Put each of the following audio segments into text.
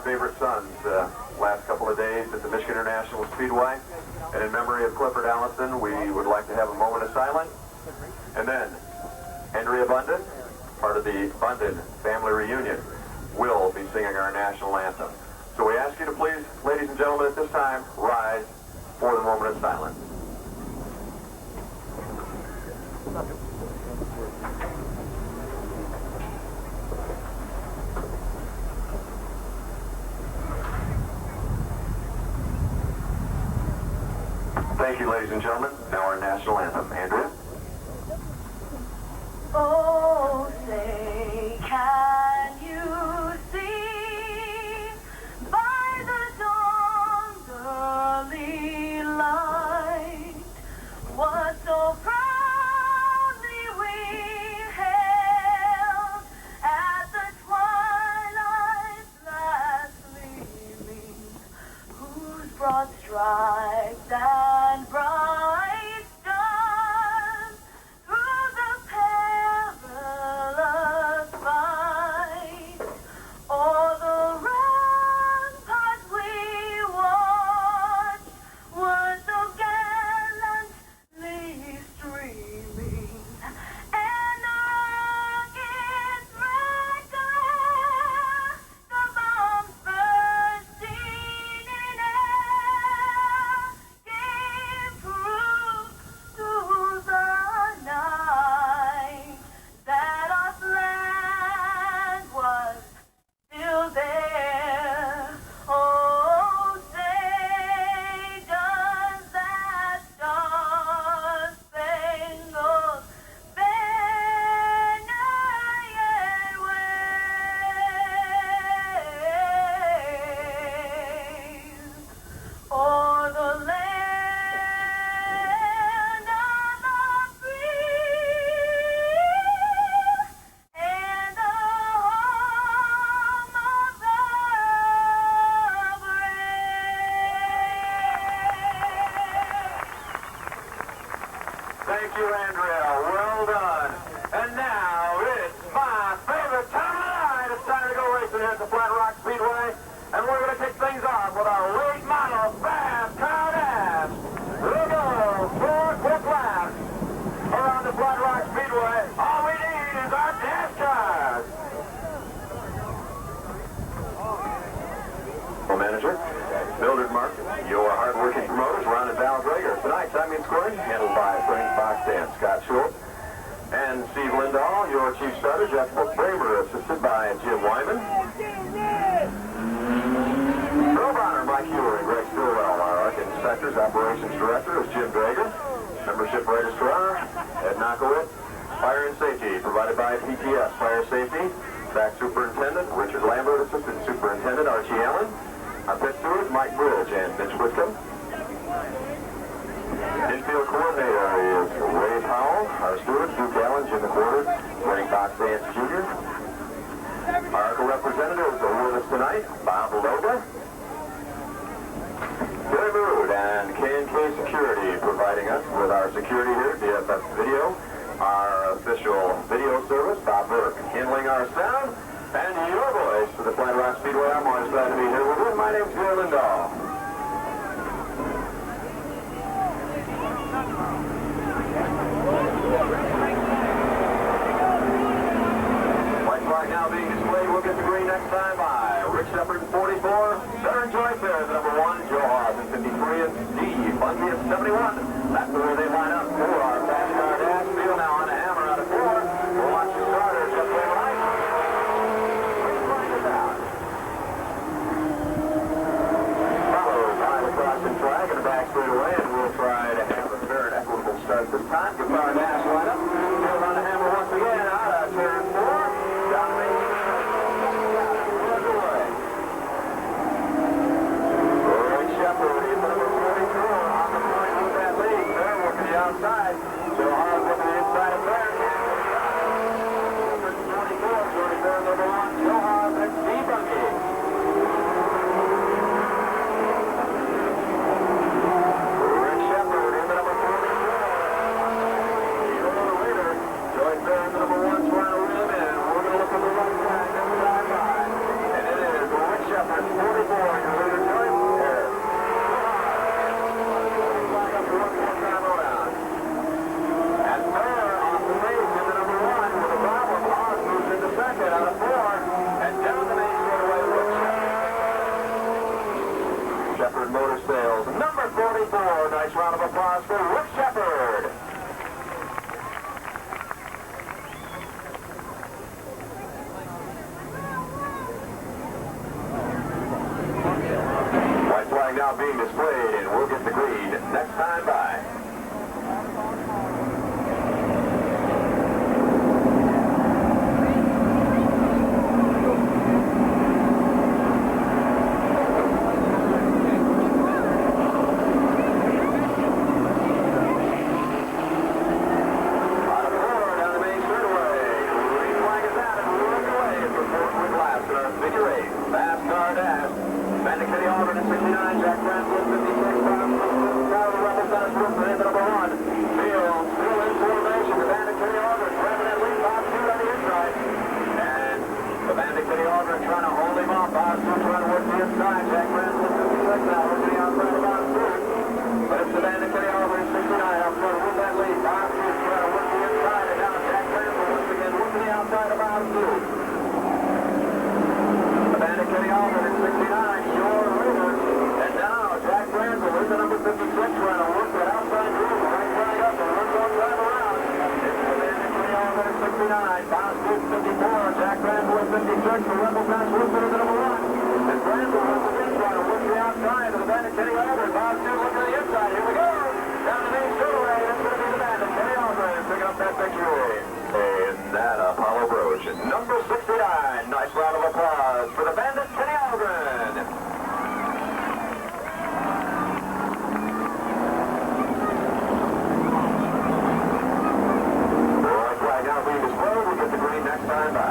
favorite sons last couple of days at the Michigan International Speedway. And in memory of Clifford Allison, we would like to have a moment of silence. And then Andrea Bunden, part of the Bunden family reunion, will be singing our national anthem. So we ask you to please, ladies and gentlemen, at this time, rise for the moment of silence. Thank you, ladies and gentlemen. Now our national anthem. Andrea? Oh, say, can you see by the dawn's early light what so proudly we hailed at the twilight's last gleaming, whose broad stripes and bright stars through the perilous fight o'er the ramparts we watched were so gallantly streaming, and rockets reckless, the bombs bursting in air, gave proof to the night that our flag was still there. Oh, say, does that star-spangled banner yet wave o'er the land of the free and the home of the brave? Thank you, Andrea. Well done. And now it's my favorite time of the night. It's time to go racing here at the Flat Rock Speedway. And we're going to kick things off with our late model fast car dash. We'll go 4 quick laps around the Flat Rock Speedway. All we need is our dash cars. Well, manager, Mildred Mark, your hard-working promoters, Ron and Val Drager. Tonight's time in scoring, handled by Frank Fox and Scott Schultz. And Steve Lindahl, your chief starter, Jeff Bramer, assisted by Jim Wyman. Earl Bonner, Mike Ewer, and Greg Stillwell. Our Arc Inspectors, Operations Director is Jim Drager. Membership Registrar, Ed Knockowitz. Fire and Safety, provided by PTS Fire Safety. Track Superintendent, Richard Lambert, Assistant Superintendent, Archie Allen. Our pit stewards, Mike Bridge and Mitch Whitcomb. Infield coordinator is Ray Powell. Our stewards, Duke Allen, Jim McWhorter, Frank Fox Dance Jr. Our representatives are with us tonight, Bob Loga, Gary Mood, and K&K Security, providing us with our security here, DFS Video. Our official video service, Bob Burke, handling our sound. And your voice for the Flat Rock Speedway. I'm always glad to be here with you. My name's Gary Lindahl. White flag now being displayed. We'll get the green next time by Rick Shepard in 44, Darren Joyce there is number 1, Joe Haas in 53, and Steve Bungie at 71. That's the way they line up for our fast car dash. Field now on a hammer out of 4. We'll watch the starters up there right. Flag in the back straight away, and we'll try to have a fair and equitable start this time. Get our dash lineup. Field on the hammer once again out of turn 4. Down Main away. Rick Shepard is number 44 on the point with that lead. They're working the outside. So hard with the inside of there. 24, joining there number 1, Joe Haas and Steve Bungie. 44. Nice round of applause for Rick Shepard. White flag now being displayed, and we'll get the green next time by. Number 69, nice round of applause for the Bandit Kenny Algren. White flag now being displayed. We'll get the green next time by.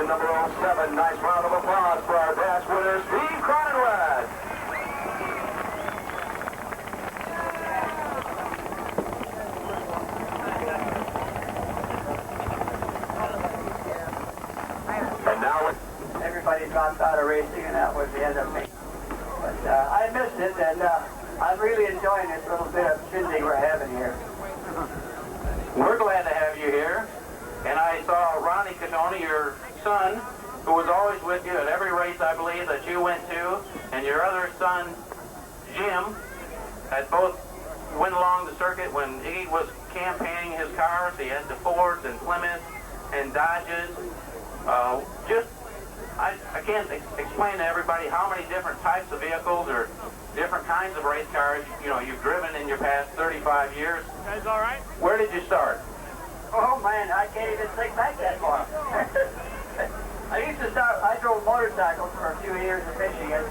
Number 07, nice round of applause for our dash winner, Steve Cronenweth. And now everybody dropped out of racing, and that was the end of me. But I missed it, and I'm really enjoying this little bit of shindig we're having here. We're glad to have you here. And I saw Ronnie Catoni, your son, who was always with you at every race, I believe, that you went to, and your other son, Jim, had both went along the circuit when Iggy was campaigning his cars. He had the Fords and Plymouths and Dodges. I can't explain to everybody how many different types of vehicles or different kinds of race cars, you've driven in your past 35 years. You guys all right? Where did you start? Oh man, I can't even think back that far. I drove motorcycles for a few years in Michigan,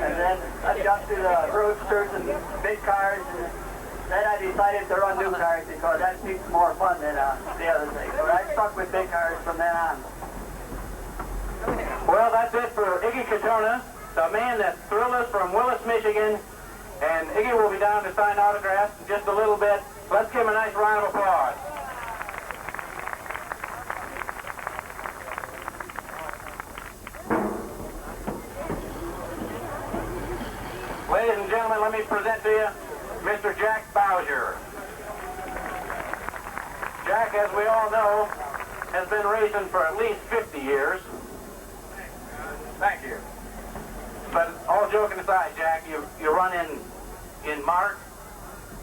and then I got to the roadsters and big cars, and then I decided to run new cars because that seems more fun than the other thing. But I stuck with big cars from then on. Well, that's it for Iggy Katona, the man that thrilled us from Willis, Michigan. And Iggy will be down to sign autographs in just a little bit. Let's give him a nice round of applause. Ladies and gentlemen, let me present to you Mr. Jack Bowser. Jack, as we all know, has been racing for at least 50 years. Thank you. But all joking aside, Jack, you run in Mark,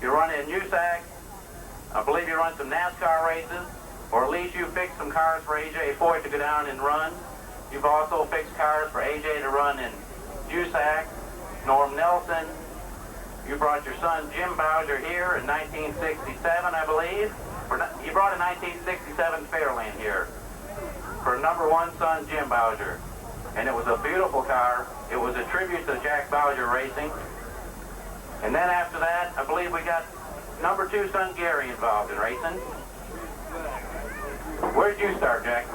you run in USAC, I believe you run some NASCAR races, or at least you fixed some cars for AJ Foyt to go down and run. You've also fixed cars for AJ to run in USAC, Norm Nelson. You brought your son Jim Bowser here in 1967, I believe. You brought a 1967 Fairlane here for #1 son Jim Bowser. And it was a beautiful car. It was a tribute to Jack Bowser Racing. And then after that, I believe we got #2 son Gary involved in racing. Where did you start, Jack?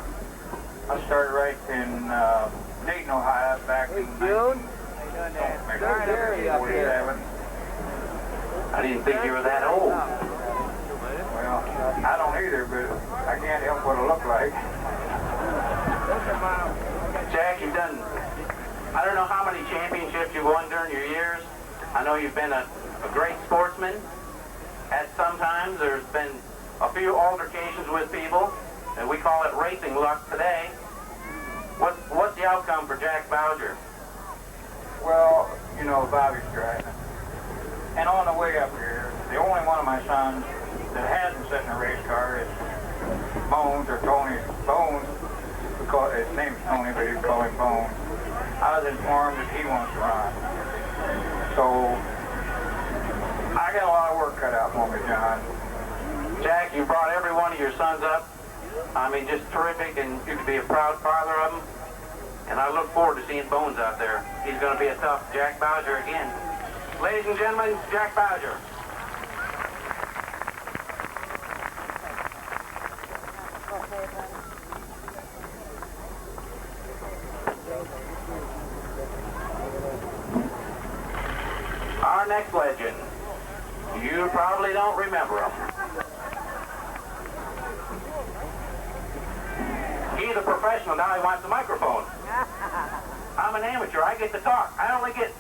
I started right in Dayton, Ohio, back in 1947. I didn't think you were that old. Well, I don't either, but I can't help what it looked like. Jack, you've done, I don't know how many championships you've won during your years. I know you've been a great sportsman. At some times, there's been a few altercations with people, and we call it racing luck today. What's the outcome for Jack Bowser? Well, you know, Bobby's driving. And on the way up here, the only one of my sons that hasn't sat in a race car is Bones, or Tony Bones. His name's Tony, but he'd call him Bones. I was informed that he wants to run. So, I got a lot of work cut out for me, John. Jack, you brought every one of your sons up. I mean, just terrific, and you could be a proud father of them. And I look forward to seeing Bones out there. He's going to be a tough Jack Bowser again. Ladies and gentlemen, Jack Bowser. Our next legend. You probably don't remember him. He's a professional, now he wants the microphone. I'm an amateur, I get to talk. I only get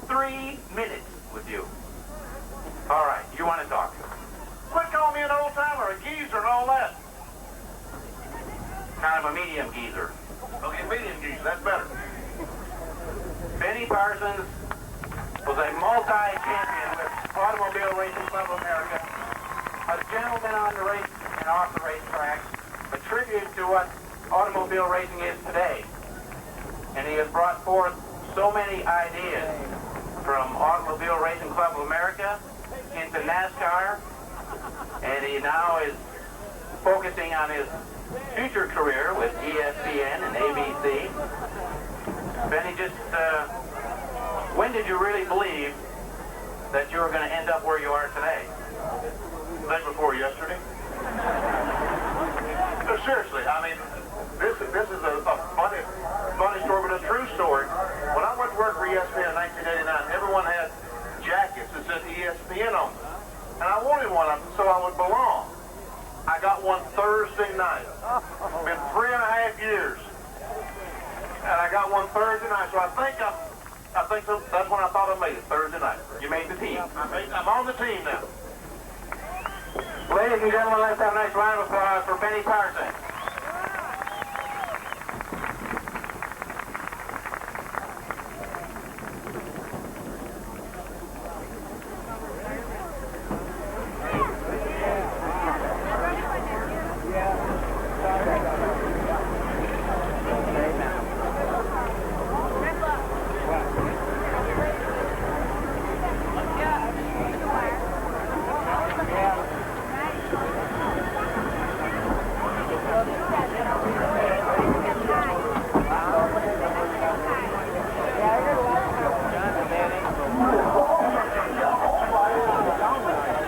3 minutes with you. All right, you want to talk. Quit calling me an old timer, a geezer and all that. Kind of a medium geezer. Okay, medium geezer, that's better. Benny Parsons was a multi-champion with Automobile Racing Club of America, a gentleman on the race and off the racetrack, a tribute to what automobile racing is today. And he has brought forth so many ideas from Automobile Racing Club of America into NASCAR, and he now is focusing on his future career with ESPN and ABC. Benny, just when did you really believe that you were going to end up where you are today? Day before yesterday. No, seriously, I mean, this is a funny story, but a true story. When I went to work for ESPN in 1989, everyone had jackets that said ESPN on them. And I wanted one so I would belong. I got one Thursday night. It's been 3.5 years. And I got one Thursday night, so I think so. That's when I thought I made it, Thursday night. You made the team. I'm on the team now. Ladies and gentlemen, let's have a nice round of applause for Benny Parsons.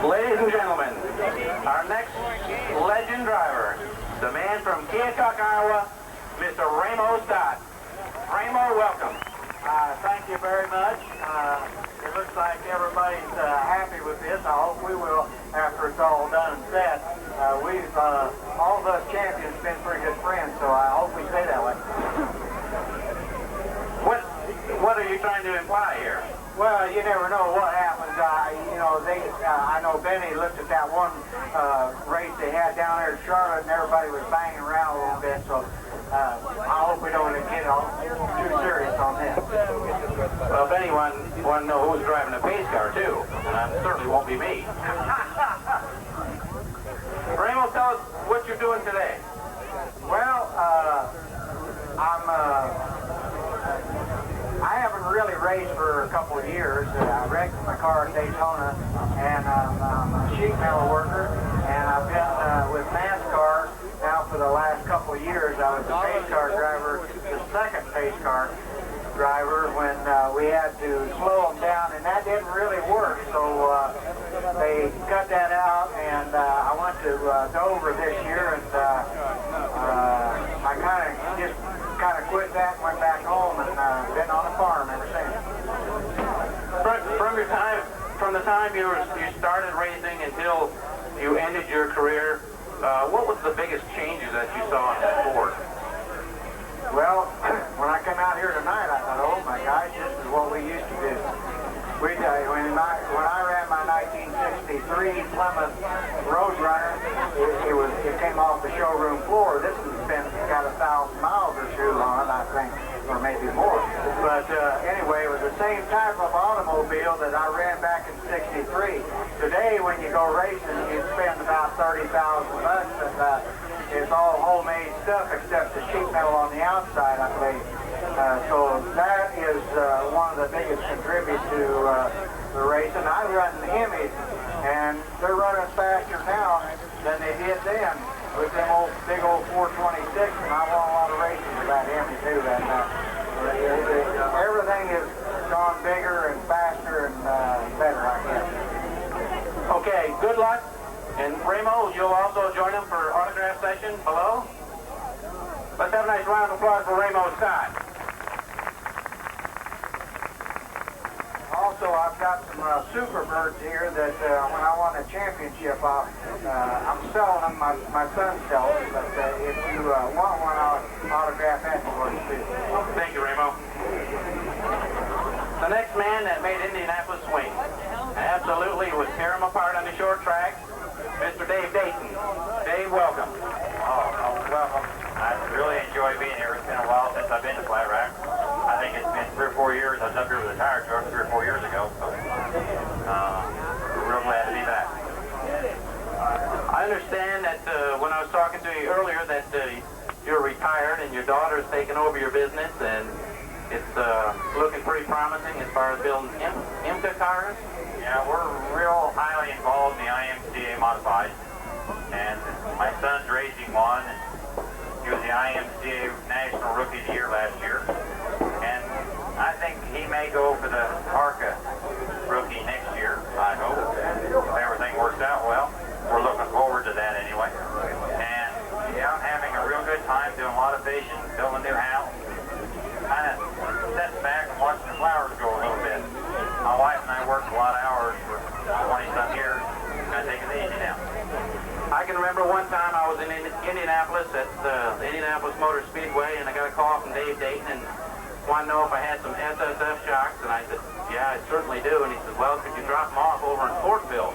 Ladies and gentlemen, our next legend driver, the man from Keokuk, Iowa, Mr. Ramo Stott. Ramo, welcome. Thank you very much. It looks like everybody's happy with this. I hope we will after it's all done and said. All of us champions have been pretty good friends, so I hope we stay that way. What are you trying to imply here? Well, you never know what happens. I know Benny looked at that one race they had down there in Charlotte, and everybody was banging around a little bit. So I hope we don't get all too serious on this. Well, if anyone want to know who's driving the pace car too, it certainly won't be me. Ramo, tell us what you're doing today. Well, I haven't really raced for a couple of years. I wrecked my car at Daytona, and I'm a sheet metal worker, and I've been with NASCAR now for the last couple of years. I was the pace car driver, the second pace car driver, when we had to slow them down, and that didn't really work. So they cut that out, and I went to Dover this year, and I kind of quit that and went back home, and been on a farm ever since. From the time you started racing until you ended your career, what was the biggest changes that you saw in the sport? Well, when I come out here tonight, I thought, oh my gosh, this is what we used to do. When I ran my 1963 Plymouth Roadrunner, it came off the showroom floor. This has got 1,000 miles or two on it, I think, or maybe more. But anyway, it was the same type of automobile that I ran back in '63. Today, when you go racing, you spend about $30,000 bucks, and it's all homemade stuff except the sheet metal on the outside, I believe. So that is one of the biggest contributors to the racing. I run the Hemis, and they're running faster now than they did then with them big old 426, and I won a lot of races with that Hemi too. And everything has gone bigger and faster and better, I guess. Okay, good luck. And Ramo, you'll also join them for autograph session below. Let's have a nice round of applause for Ramo Scott. Also, I've got some Superbirds here that when I won a championship, I'm selling them. My son sells them, but if you want one, I'll autograph that for you too. Thank you, Ramo. The next man that made Indianapolis swing absolutely was tearing them apart on the short track, Mr. Dave Dayton. Dave, welcome. Oh, welcome. I really enjoy being here. It's been a while since I've been to Flat Rock. I think it's been 3 or 4 years. I was up here with a tire truck 3 or 4 years ago. So, we're real glad to be back. I understand that when I was talking to you earlier that you're retired and your daughter's taken over your business, and it's looking pretty promising as far as building IMCA cars. Yeah, we're real highly involved in the IMCA Modifieds, and my son's racing one, and he was the IMCA National Rookie of the Year last year, and I think he may go for the ARCA Rookie next year, I hope, if everything works out well. We're looking forward to that anyway, and yeah, I'm having a real good time doing a lot of fishing, building a new house, kind of sitting back and watching the flowers grow a little bit. My wife and I worked a lot of hours for 20-some years. Kind of taking it easy now. I can remember one time I was in Indianapolis at the Indianapolis Motor Speedway, and I got a call from Dave Dayton and wanted to know if I had some SSF shocks, and I said, yeah, I certainly do. And he said, well, could you drop them off over in Fortville?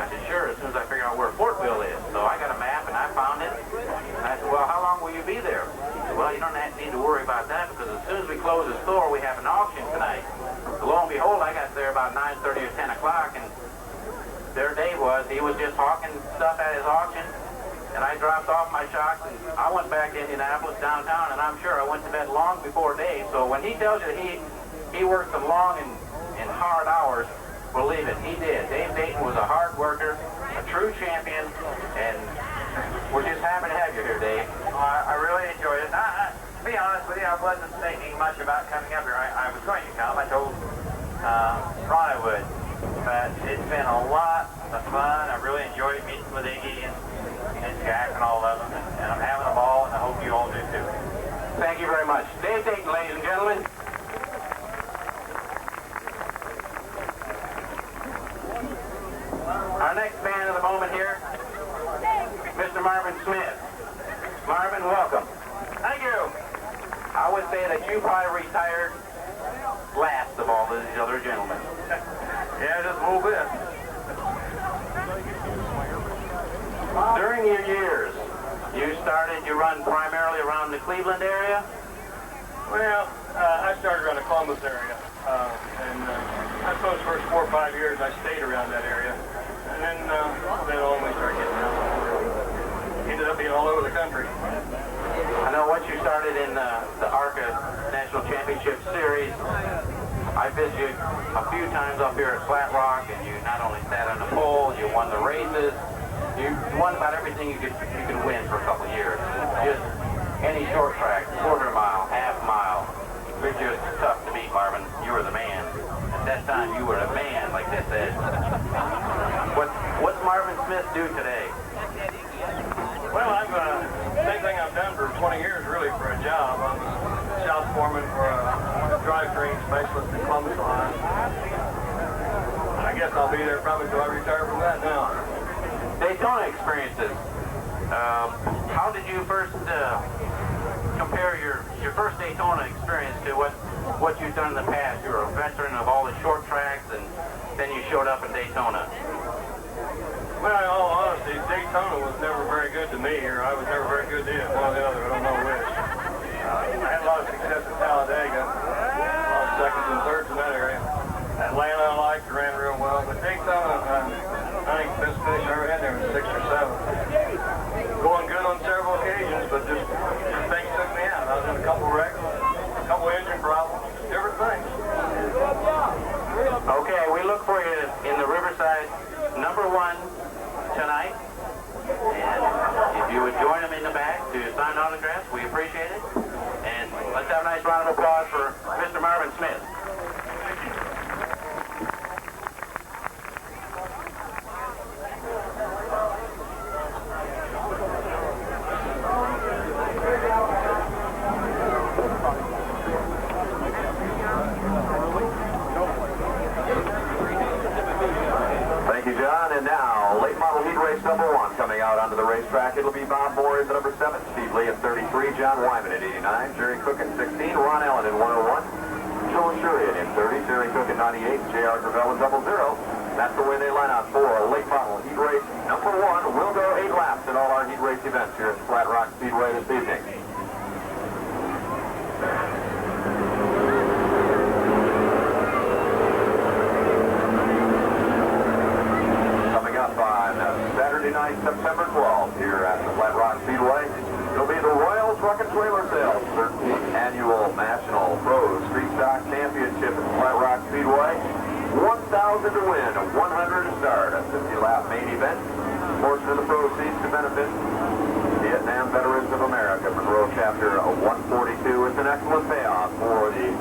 I said, sure, as soon as I figure out where Fortville is. So I got a map, and I found it. And I said, well, how long will you be there? He said, well, you don't need to worry about that, because as soon as we close the store, we have an auction tonight. So lo and behold, I got there about 9:30 or 10 o'clock, and there Dave was. He was just hawking stuff at his auction, and I dropped off my shocks, and I went back to Indianapolis downtown, and I'm sure I went to bed long before Dave. So when he tells you that he worked some long and hard hours, believe it, he did. Dave Dayton was a hard worker, a true champion, and we're just happy to have you here, Dave. I really enjoyed it. To be honest with you, I wasn't thinking much about coming up here. I was going to come. I told Ron I would. But it's been a lot of fun. I really enjoyed meeting with Iggy and Jack and all of them. And I'm having a ball, and I hope you all do too. Thank you very much. Dave Dayton, ladies and gentlemen. Mr. Marvin Smith. Marvin, welcome. Thank you. I would say that you probably retired last of all these other gentlemen. Yeah, just a little bit. During your years, you run primarily around the Cleveland area? Well, I started around the Columbus area. I suppose the first 4 or 5 years I stayed around that area. And then we started getting out. Ended up being all over the country. I know once you started in the ARCA National Championship Series, I visited you a few times up here at Flat Rock, and you not only sat on the pole, you won the races. You won about everything you could win for a couple of years. Just any short track, quarter mile, half mile, you're just tough to beat, Marvin. You were the man. At that time, you were the man, like they said. What's Marvin Smith do today? Well, same thing I've done for 20 years, really, for a job. I'm a shop foreman for a drivetrain specialist in Columbus, Ohio. I guess I'll be there probably until I retire from that now. Daytona experiences. How did you first compare your first Daytona experience to what you've done in the past? You were a veteran of all the short tracks, and then you showed up in Daytona. Well, in all honesty, Daytona was never very good to me, or I was never very good to either one or the other. I don't know which. I had a lot of success in Talladega, a lot of seconds and thirds in that area. Atlanta I liked, ran real well, but Daytona, I think the best finish I ever had there was 6 or 7. Going good on several occasions, but just things took me out. I was in a couple wrecks, a couple engine problems, different things. Okay, we look for you in the Riverside #1 tonight. And if you would join them in the back to sign autographs, we appreciate it. And let's have a nice round of applause for Mr. Marvin Smith. Thank you, John. And now, late model heat race #1 coming out onto the racetrack. It'll be Bob Boris at number 7, Steve Lee at 33, John Wyman at 89, Jerry Cook at 16, Ron Allen in 101, Joe Shurian in 30, Jerry Cook at 98, J.R. Gravel in 00. That's the way they line out for late model heat race #1. We'll go 8 laps at all our heat race events here at Flat Rock Speedway this evening. Saturday night, September 12th, here at the Flat Rock Speedway. It'll be the Royal Truck and Trailer Sales 13th Annual National Pro Street Stock Championship at Flat Rock Speedway. 1,000 to win, 100 to start. A 50-lap main event. Portion of the proceeds to benefit Vietnam Veterans of America, Monroe Chapter 142. It's an excellent payoff for the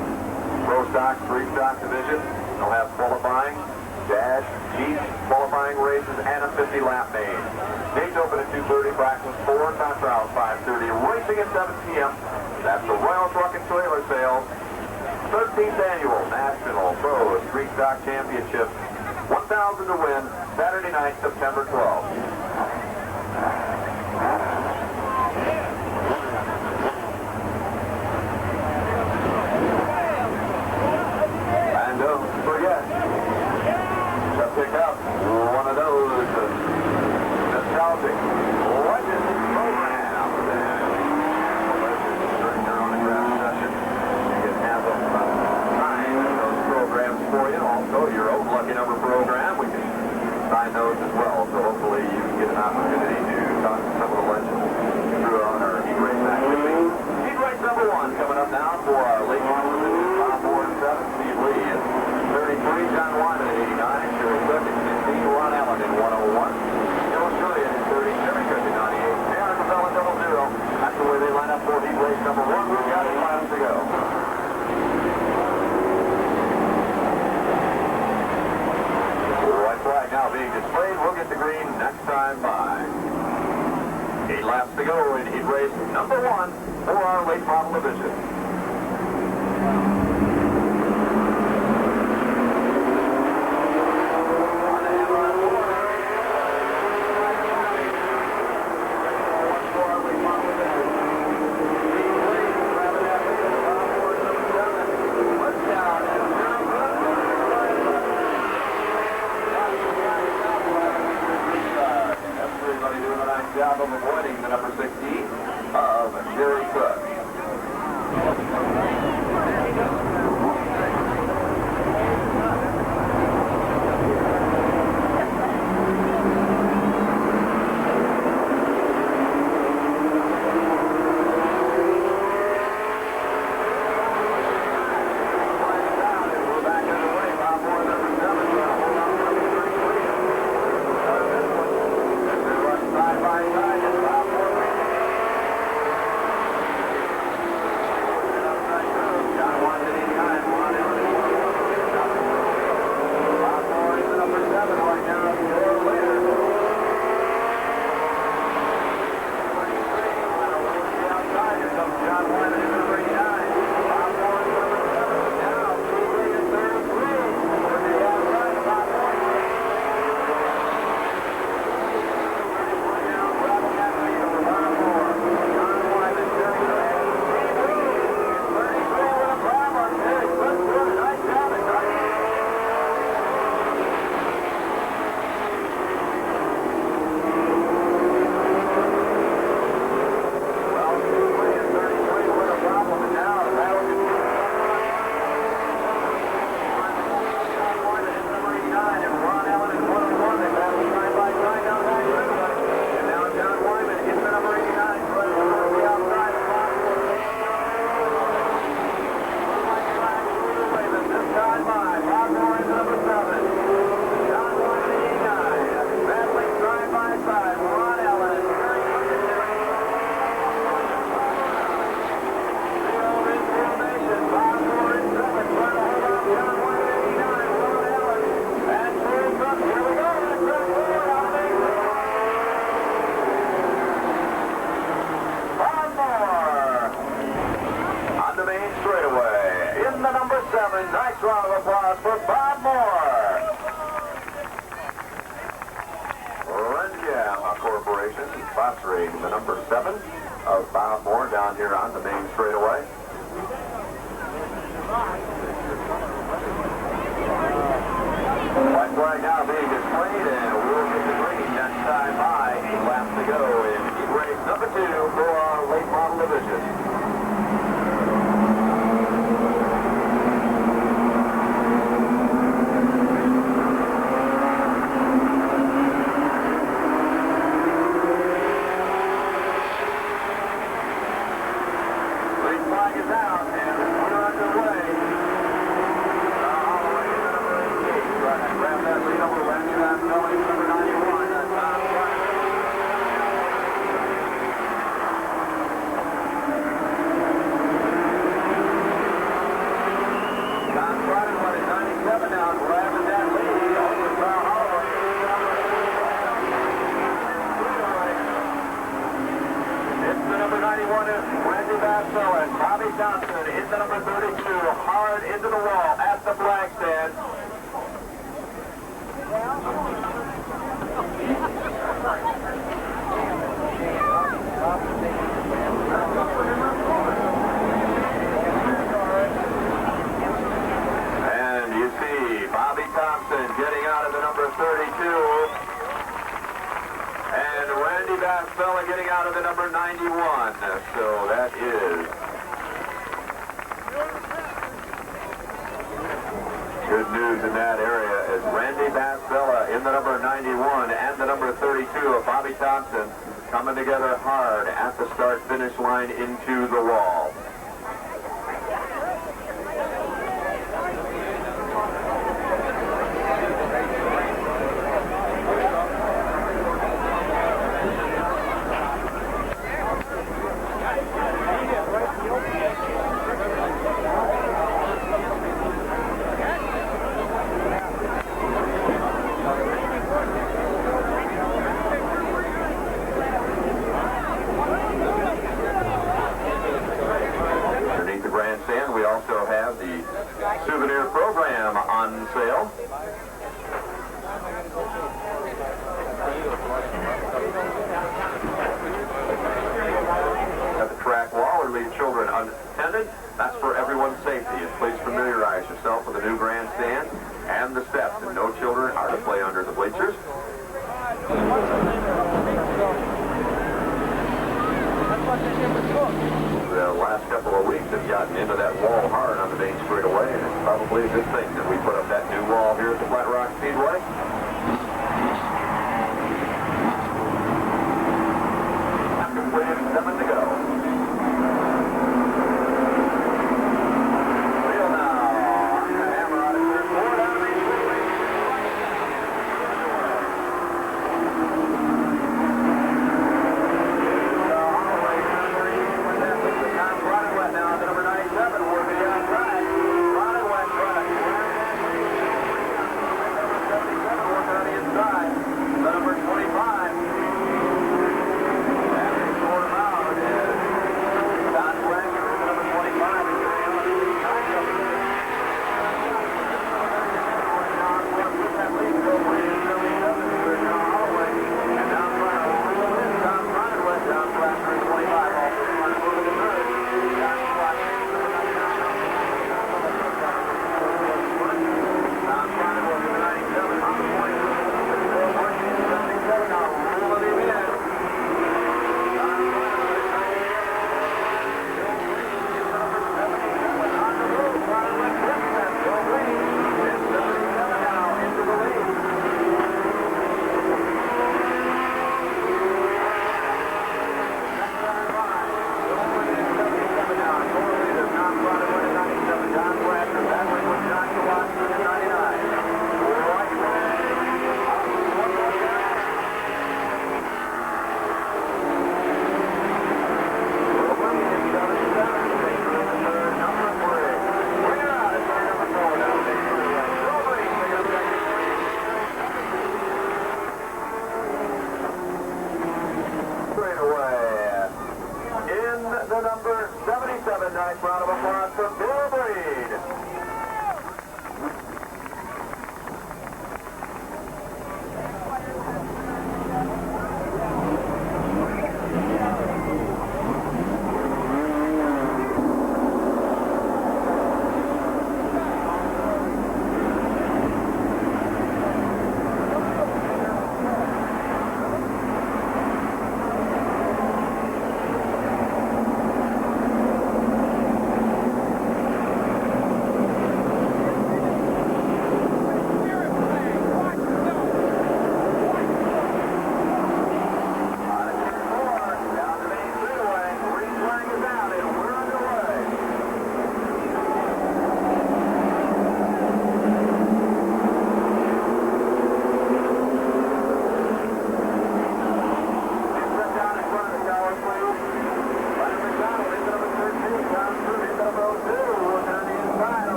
Pro Stock, Street Stock division. They'll have qualifying, dash, Jeep, qualifying races, and a 50-lap main. Gates open at 2:30, practice 4, time trials 5:30, racing at 7 p.m. That's the Royal Truck and Trailer Sales 13th Annual National Pro Street Stock Championship. 1,000 to win, Saturday night, September 12th. And don't forget, pick up one of those nostalgic legends programs. During their autograph session, you can have them sign those programs for you. Also, your own lucky number program, we can sign those as well. So hopefully you can get an opportunity to talk to some of the legends throughout our heat race activity. Heat race #1 coming up now for our late model division. Bob Boris 7, Steve Lee at 33, John Wyman at 89, Jerry Cook at 15, Ron Allen in 101, Joe Shurian at 30, Jerry Cook at 98, J.R. Gravel at 00. That's the way they line up for heat race #1. We've got 8 laps to go. White flag now being displayed. We'll get the green next time by. 8 laps to go in heat race #1 for our late model division. Next round of applause for Bob Moore. Renjam Corporation sponsoring the number 7 of Bob Moore down here on the main straightaway. White flag now being displayed, and we'll get the green next time by 8 laps to go in heat race number 2 for our late model division. Green flag is out, and we're underway. All the way to number 88. Trying to grab that lead over Randy Van Velde, number 91. That's Tom Bryant. Tom Bryant running 97 now, grabbing that lead over Carl Holloway. It's the number 91 is Randy Van Velde. Bobby Johnson is the number 32, hard into the wall at the flag stand. And you see Bobby Thompson getting out of the number 32. And Randy Van Velde getting out of the number 91. So that is good news in that area as Randy Van Velde in the number 91 and the number 32 of Bobby Thompson coming together hard at the start-finish line into the wall. We also have the souvenir program on sale. At the track wall or leave children unattended. That's for everyone's safety. And please familiarize yourself with the new grandstand and the steps. And no children are to play under the bleachers. The last couple of weeks have gotten into that wall hard on the main straightaway, and it's probably a good thing that we put up that new wall here at the Flat Rock Speedway. Completed, 7 to go. Wheel now. Hammer out of turn 4 down the main straightaway.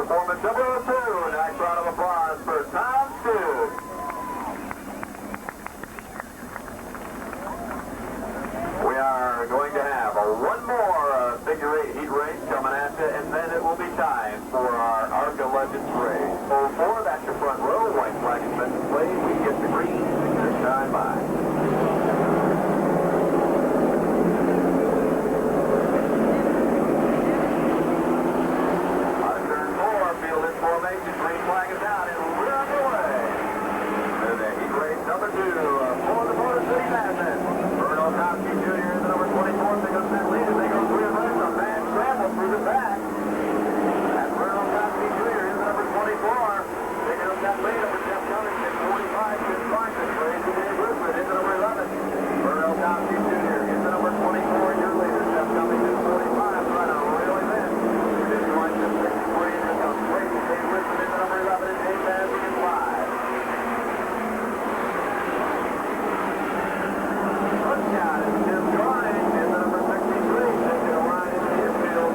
performance number 2. Nice round of applause for Tom Stewart. We are going to have one more figure 8 heat race coming at you, and then it will be time for our ARCA Legends race. 04, that's your front row. White flag has been displayed. We get the green. This time by. On turn 4, field in formation. Green flag is out, and we're underway. And the heat race number 2 for the Motor City Madness. Kowski Jr. is the number 24, picks up that lead as they go 3 runs. A bad scramble through the back. And Bruno Kowski Jr. is the number 24, picking up that lead over Jeff Cummings at 45. Chris Martin, Crazy Dave Woodford is the number 11. Bruno Kowski Jr. is the number 24, your leader. Jeff Cummings is 45, trying to really win. This one just 63 and comes Crazy Dave Woodford is the number 11, and Dave Bazzi is 5. Shot is Jim Garning in the number 63, taking a line into the infield.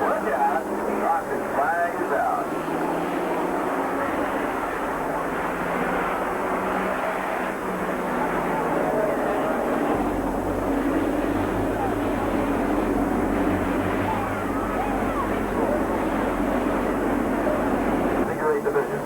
Look out, Rocket's flag is out. Figure 8 division.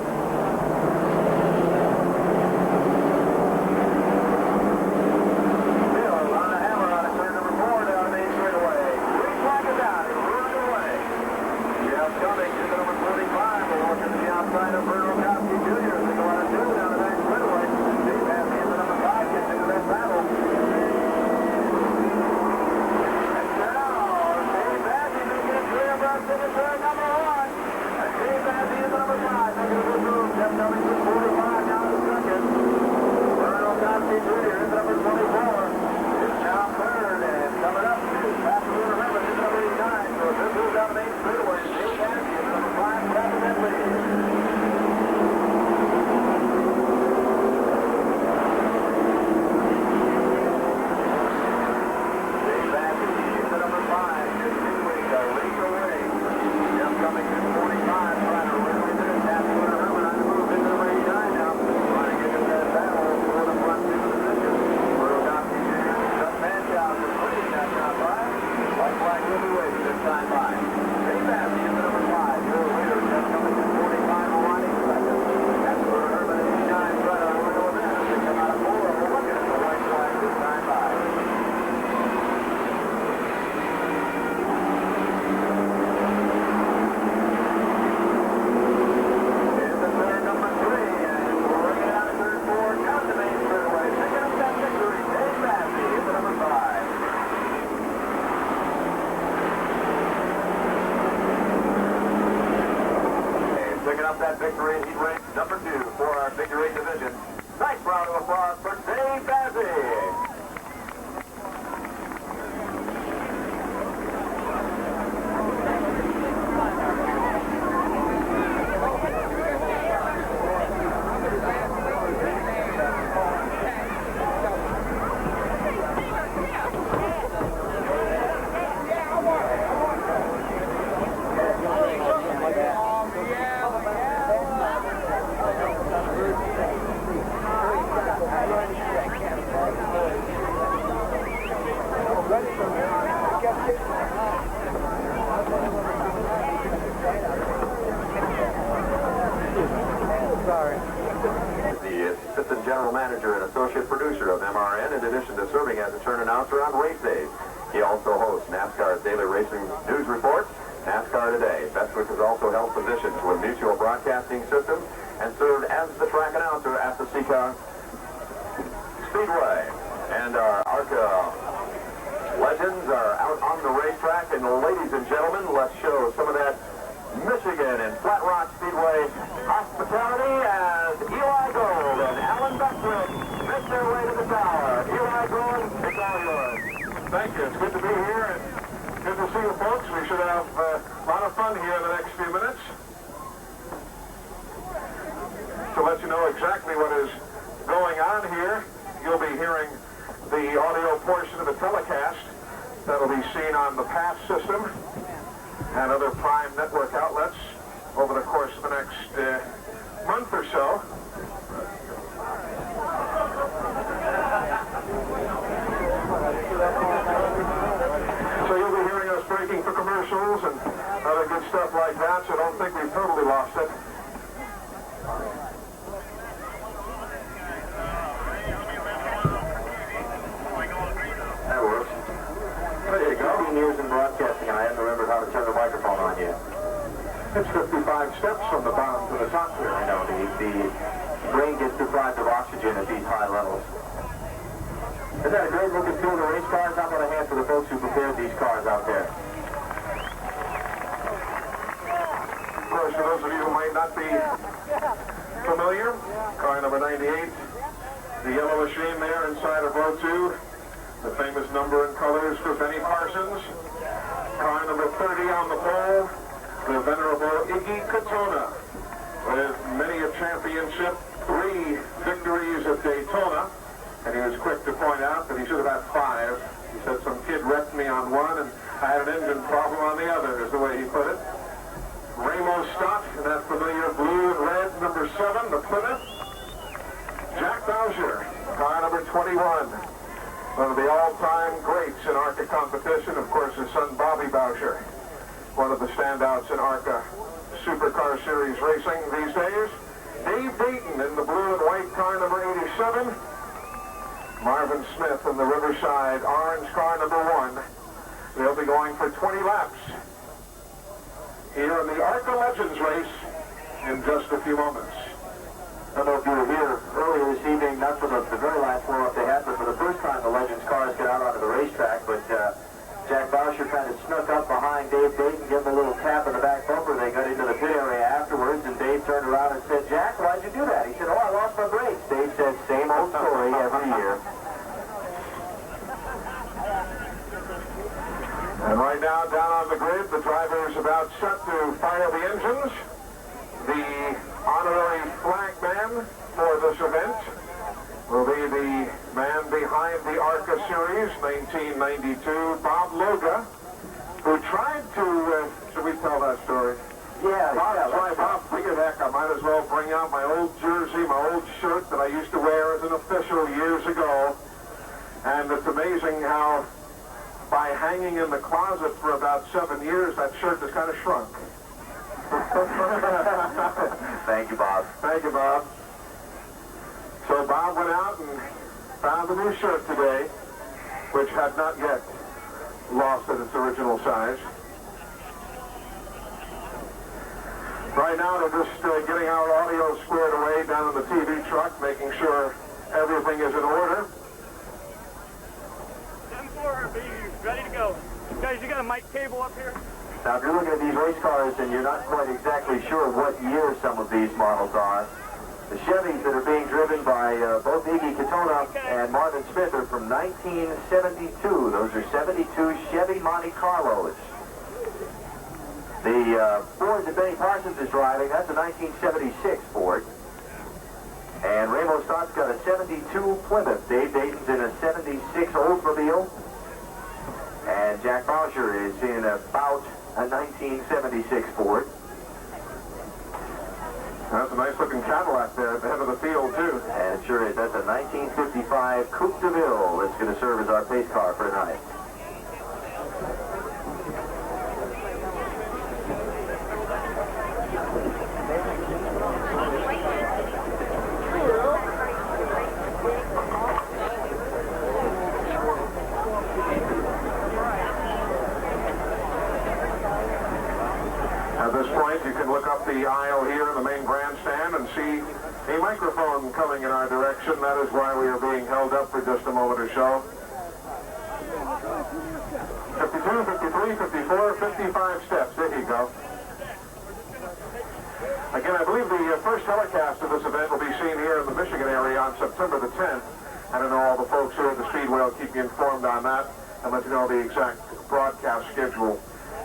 That victory in heat race number 2 for our figure 8 division. Nice round of applause for Dave Bazzi. The assistant general manager and associate producer of MRN, in addition to serving as a turn announcer on race days. He also hosts NASCAR's daily racing news reports, NASCAR Today. Bestwick has also held positions with Mutual Broadcasting System and served as the track announcer at the IMCA Speedway. And our ARCA legends are out on the racetrack. And ladies and gentlemen, let's show some of that Michigan and Flat Rock Speedway hospitality as Eli Gold and Alan Bestwick make their way to the tower. Eli Gold, it's all yours. Thank you. It's good to be here and good to see you folks. We should have a lot of fun here in the next few minutes. To let you know exactly what is going on here, you'll be hearing the audio portion of the telecast that'll be seen on the PASS system. and other Prime Network outlets over the course of the next month or so. So you'll be hearing us breaking for commercials and other good stuff like that, so don't think we've totally lost it. That works. There you go. 15 years in broadcasting, and I hadn't remembered how to turn the microphone on yet. It's 55 steps from the bottom to the top here. I know, the brain gets deprived of oxygen at these high levels. Isn't that a great looking field of race cars? How about a hand for the folks who prepared these cars out there? Of course, for those of you who might not be familiar, car number 98, the yellow machine there inside of row 2, the famous number and colors for Benny Parsons. Car number 30 on the pole, the venerable Iggy Katona, with many a championship, 3 victories at Daytona. And he was quick to point out that he should have had 5. He said some kid wrecked me on one and I had an engine problem on the other, is the way he put it. Ramo Stott in that familiar blue and red, number 7, the Plymouth. Jack Bowser, car number 21. One of the all-time greats in ARCA competition, of course, his son Bobby Bowser. One of the standouts in ARCA Supercar Series racing these days. Dave Dayton in the blue and white car number 87. Marvin Smith in the Riverside orange car number 1. They'll be going for 20 laps here in the ARCA Legends race in just a few moments. I don't know if you were here earlier this evening, not for the very last warm-up they had, but for the first time the Legends cars get out onto the racetrack. But Jack Bowser kind of snuck up behind Dave Dayton, gave him a little tap in the back bumper. They got into the pit area afterwards, and Dave turned around and said, "Jack, why'd you do that?" He said, "Oh, I lost my brakes." Dave said, "Same old story every year." And right now, down on the grid, the driver is about set to fire the engines. The honorary flag man for this event will be the man behind the ARCA Series, 1992, Bob Loga, who tried to, should we tell that story? Yeah, Bob figured, heck, I might as well bring out my old jersey, my old shirt that I used to wear as an official years ago. And it's amazing how by hanging in the closet for about 7 years, that shirt has kind of shrunk. Thank you, Bob. Thank you, Bob. So Bob went out and found a new shirt today, which had not yet lost its original size. Right now, they're just getting our audio squared away down in the TV truck, making sure everything is in order. 10-4, ready to go. Guys, you got a mic cable up here? Now, if you're looking at these race cars and you're not quite exactly sure what year some of these models are, the Chevys that are being driven by both Iggy Katona and Marvin Smith are from 1972. Those are 72 Chevy Monte Carlos. The Ford that Benny Parsons is driving, that's a 1976 Ford. And Ramo Stott's got a 72 Plymouth. Dave Dayton's in a 76 Oldsmobile. And Jack Bowser is in about a 1976 Ford. That's a nice looking Cadillac there at the head of the field, too. And it sure is. That's a 1955 Coupe de Ville that's going to serve as our pace car for tonight. At this point, you can look up the aisle here in the main grandstand and see a microphone coming in our direction. That is why we are being held up for just a moment or so. 52, 53, 54, 55 steps. There you go. Again, I believe the first telecast of this event will be seen here in the Michigan area on September the 10th. I don't know, all the folks here at the Speedway will keep you informed on that and let you know the exact broadcast schedule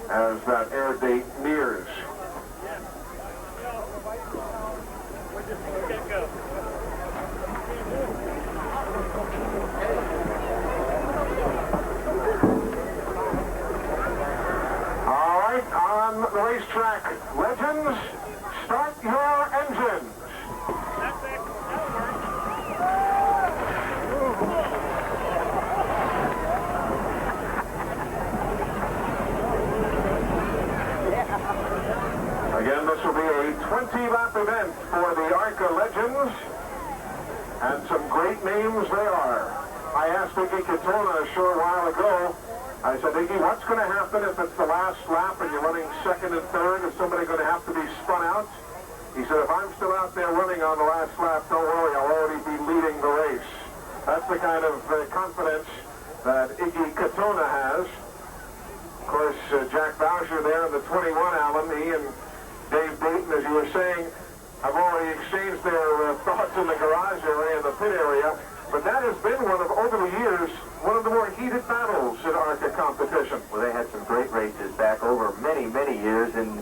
as that air date nears. All right, start on the racetrack. Legends, start your engines. Again, this will be a 20-lap event for the ARCA Legends, and some great names they are. I asked Iggy Katona a short while ago, I said, Iggy, what's going to happen if it's the last lap and you're running second and third? Is somebody going to have to be spun out? He said, if I'm still out there running on the last lap, don't worry, I'll already be leading the race. That's the kind of confidence that Iggy Katona has. Of course, Jack Bowser there in the 21, Alan, he and Dave Dayton, as you were saying, have already exchanged their thoughts in the garage area, in the pit area. But that has been over the years, one of the more heated battles in ARCA competition. Well, they had some great races back over many, many years, and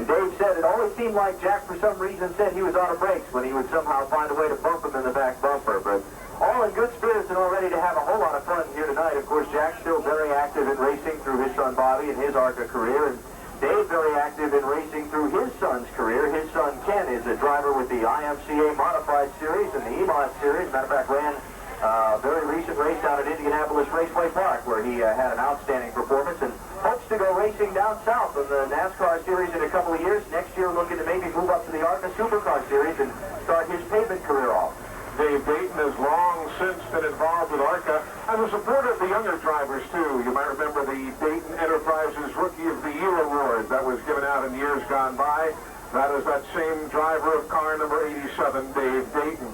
Dave said it always seemed like Jack, for some reason, said he was out of brakes when he would somehow find a way to bump him in the back bumper. But all in good spirits and all ready to have a whole lot of fun here tonight. Of course, Jack's still very active in racing through his son Bobby and his ARCA career, and Dave very active in racing through his son's career. His son Ken is a driver with the IMCA Modified Series and the EMOD Series. Matter of fact, ran a very recent race down at Indianapolis Raceway Park, where he had an outstanding performance, and hopes to go racing down south in the NASCAR Series in a couple of years. Next year, looking to maybe move up to the ARCA Supercar Series and start his pavement career off. Dave Dayton has long since been involved with ARCA as a supporter of the younger drivers, too. You might remember the Dayton Enterprises Rookie of the Year Award that was given out in years gone by. That is that same driver of car number 87, Dave Dayton.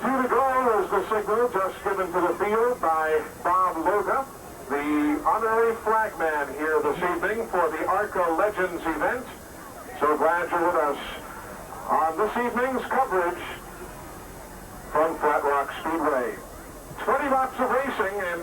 2 to go is the signal just given to the field by Bob Loga, the honorary flagman here this evening for the ARCA Legends event. So glad you're with us on this evening's coverage from Flat Rock Speedway. 20 laps of racing, and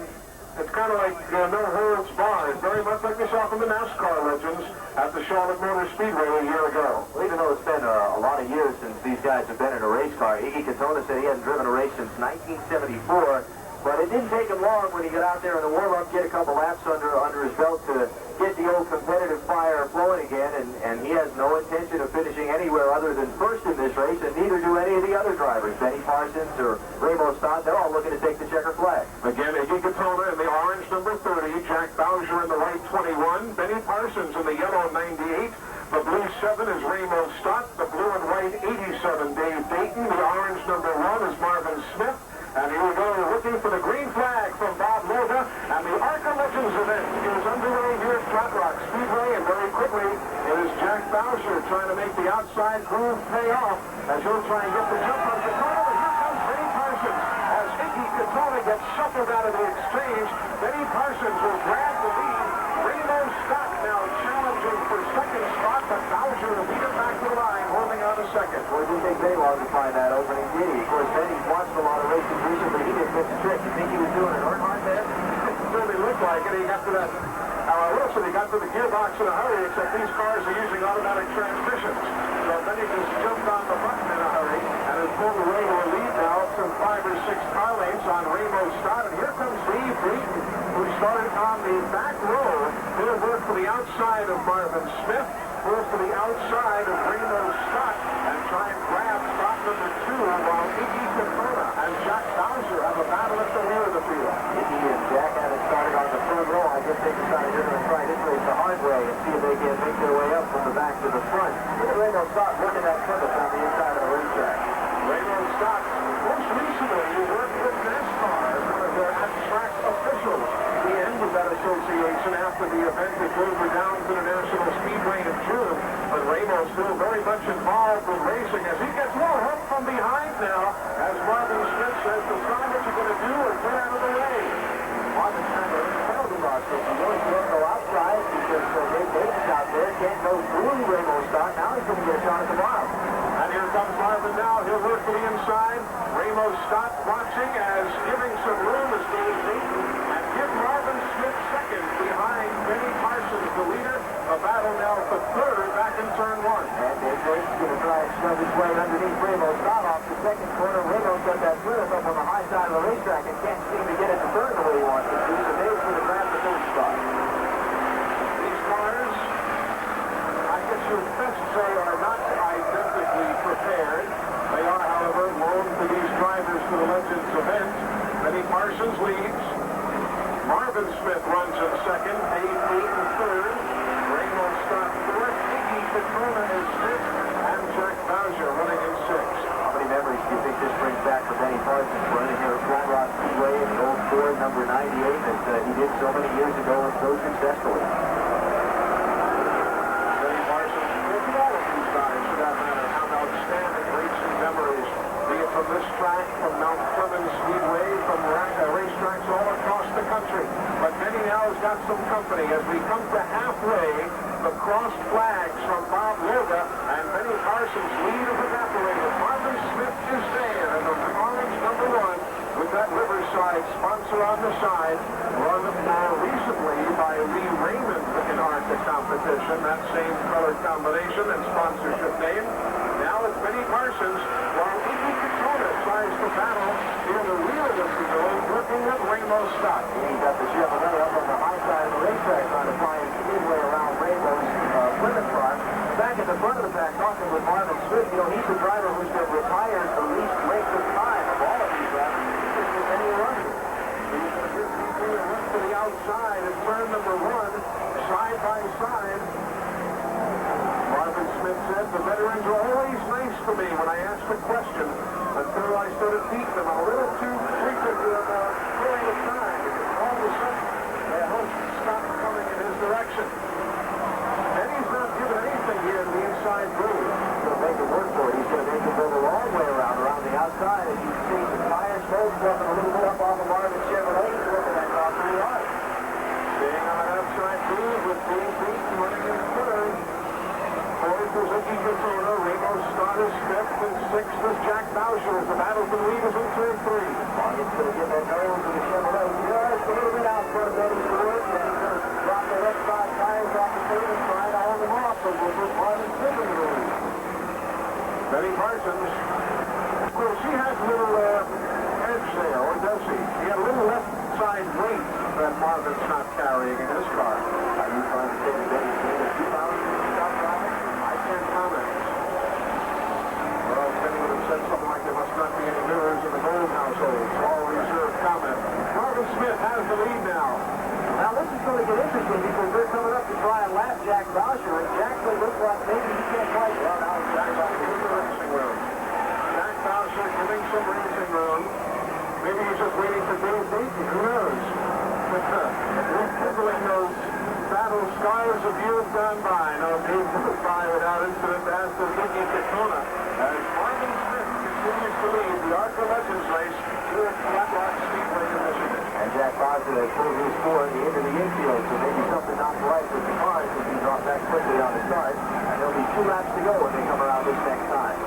it's kind of like no holds barred, very much like we saw from the NASCAR Legends at the Charlotte Motor Speedway a year ago. Well, even though it's been a lot of years since these guys have been in a race car, Iggy Katona said he hadn't driven a race since 1974, but it didn't take him long when he got out there in the warm-up, get a couple laps under his belt to get the old competitive fire flowing again, and he has no intention of finishing anywhere other than first in this race, and neither do any of the other drivers. Benny Parsons or Ramo Stott, they're all looking to take the checker flag. Again, Iggy Katona in the orange number 30, Jack Bowser in the white 21, Benny Parsons in the yellow 98, the blue 7 is Ramo Stott, the blue and white 87, Dave Dayton, the orange number 1 is Marvin Smith, and here we go, looking for the green flag from Bob Loga, and the ARCA Legends event is underway here at Flat Rock Speedway, and very quickly, it is Jack Bowser trying to make the outside groove pay off, as he'll try and get the jump on Katona, but here comes Benny Parsons, as Iggy Katona gets shuffled out of the exchange. Benny Parsons will grab the lead. Ramo Stott now challenging for second spot, but Bowser will beat him back to the line, holding on to second. Well, it didn't take very long to find that opening, did he? Of course, Benny's watched a lot of races recently. He didn't miss a trick. You think he was doing an Earnhardt there? It certainly looked like it. He got to that, Wilson, he got to the gearbox in a hurry, except these cars are using automatic transmissions. So Benny just jumped on the button in a hurry and has pulled away to a lead now of some 5 or 6 car lengths on Ramo Stott. And here comes Dave Dayton, who started on the back row. He'll work for the outside of Marvin Smith, work for the outside of Ramo Stott, and try and grab spot number 2 while Iggy Katona and Jack Bowser have a battle at the rear of the field. Iggy and Jack had it started on the front row. I guess they decided they're going to try this race the hard way and see if they can make their way up from the back to the front. Look at Ramo Stott working that purpose on the inside of the racetrack. Ramo Stott, most recently, he worked with NASCAR as one of their abstract officials. He ended that association after the event at Dover Downs International Speedway in June, but Ramo's still very much involved with racing as he gets more help from behind now, as Marvin Smith says, decide what you're going to do or get out of the way. Marvin's trying to repel the box, so he really can't go outside because Dave Dayton's out there, can't go through Ramo Stott. Now he's going to get a shot at the bottom. And here comes Marvin now. He'll work to the inside. Ramo Stott watching as giving some room as Dave Dayton, and give Marvin Smith second behind Benny Parsons, the leader. A battle now for third back in turn 1. And Dave Dayton's going to try and shove his way underneath Ramo Stott off the second corner. Ramo's got that flip up on the high side of the racetrack and can't seem to get it to turn the way he wants it to, so Dave's going to grab the third spot. These cars Smith runs in second, Dave Payton third, Raymond Scott fourth, Iggy Katona is fifth, and Jack Bowser running in sixth. How many memories do you think this brings back for Benny Parsons running here at Flat Rock Speedway in the old Ford number 98 that he did so many years ago and so successfully? Benny Parsons, all of these guys, for that matter, have outstanding racing memories, be it from this track, from Mount Clemens Speedway, from racetracks all across the country. But Benny now has got some company as we come to halfway. The crossed flags from Bob Loga and Benny Parsons' lead is evaporated. Marvin Smith is there in the orange number 1 with that Riverside sponsor on the side, run more recently by Lee Raymond in Arctic competition, that same color combination and sponsorship name. Now it's Benny Parsons, while Iggy Katona tries to battle near the rear of the field, working with Rainbow Scott. He got the Chevrolet up on the high side of the racetrack trying to find midway around Rainbow's Plymouth car. Back at the front of the pack talking with Marvin Smith, you know, he's the driver who's been retired the least length of time of all of these drivers. He's just any run here. He's going to run to the outside in turn number 1, side by side. Marvin Smith said, the veterans are always nice to me when I ask a question until I started beating them a little too frequent during the time. All of a sudden, their host stopped coming in his direction. And he's not giving anything here to the inside groove. He's going to make it work for it. He's going to make it go the long way around the outside. As you can see, the tires both dropping a little bit up off of Marvin Chevrolet. He's working that car pretty hard. Staying on that outside groove with Dave Payton running in third. Fourth is Iggy Katona. Rainbow Scott is fifth, and sixth is Jack Bowser as the battle for the lead is in turn 3. Marvin's going to get that nose of the Chevrolet. He does a little bit out front of Benny Stewart, and he's going to drop the left side tires off the third and try to hold them off. So we'll put Marvin Smith in the lead. Benny Parsons, of course, he has a little edge there, or does he? He had a little left side weight that Marvin's not carrying in his car. Are you trying to take Benny's lead at 2,000 stop driving? I can't comment. Well, Benny would have said something like there must not be any mirrors in the Gold household. It's all reserved comment. Marvin Smith has the lead now. Now this is going to get interesting because they're coming up to try and lap Jack Bowser, and Jack may look like maybe he can't quite run out. Jack Bowser in the racing room. Jack Bowser giving some racing room. Maybe he's just waiting for Dave Payton. Who knows? We're fizzling those battle scars of years gone by. No, Dave was by without incident as does Iggy Katona. As Marvin Smith continues to lead the ARCA Legends race here at Flat Rock Speedway in Michigan. And Jack Bowser has pulled his Ford into the infield, so maybe something not right with the cars if he dropped back quickly on the start. And there'll be 2 laps to go when they come around this next time.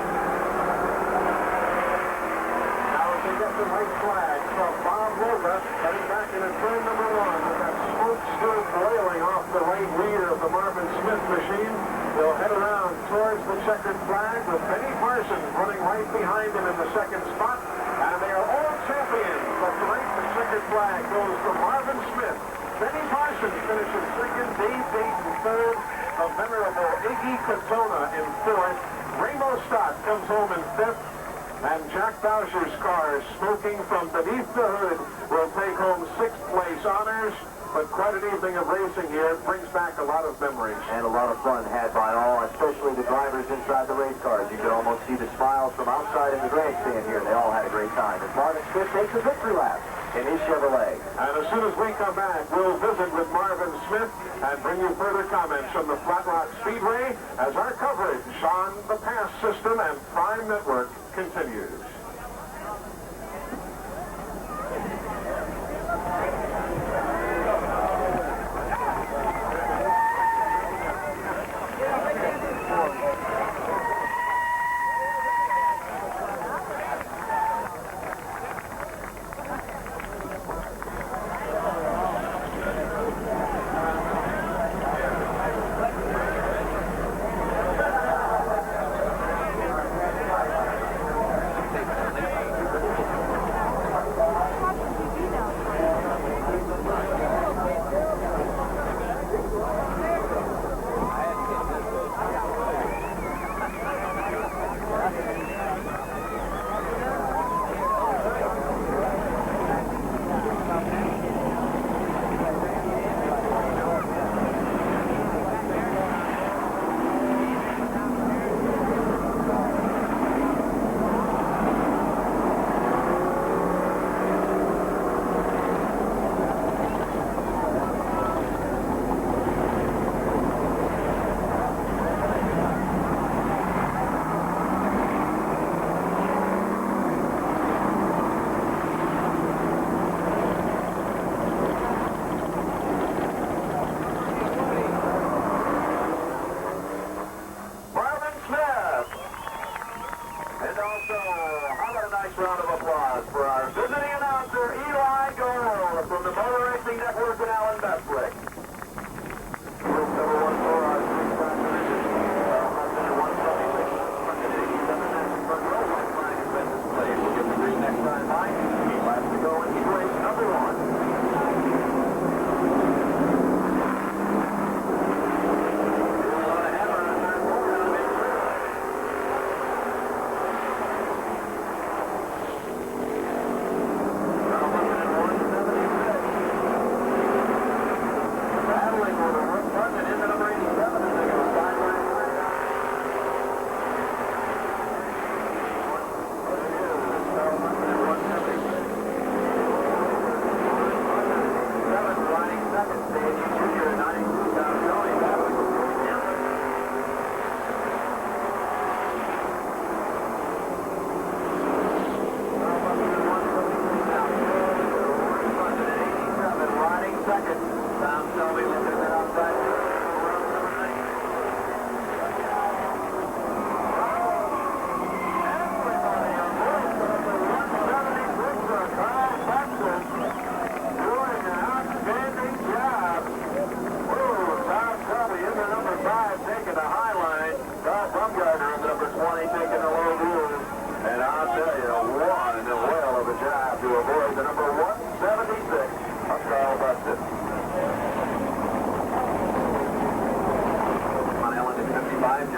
Now as they get the white flag from Bob Loga, heading back into turn number 1 with that smoke still boiling off the right rear of the Marvin Smith machine. They'll head around towards the checkered flag with Benny Parsons running right behind him in the second spot. And they are all champions. But tonight the checkered flag goes to Marvin Smith. Benny Parsons finishes second, Dave Payton third, the venerable Iggy Katona in fourth. Rainbow Scott comes home in fifth. And Jack Bowser's car, smoking from beneath the hood, will take home 6th place honors. But quite an evening of racing here. It brings back a lot of memories. And a lot of fun had by all, especially the drivers inside the race cars. You could almost see the smiles from outside in the grandstand here. They all had a great time. As Marvin Smith takes a victory lap in his Chevrolet. And as soon as we come back, we'll visit with Marvin Smith and bring you further comments from the Flat Rock Speedway as our coverage on the Pass System and Prime Network continues.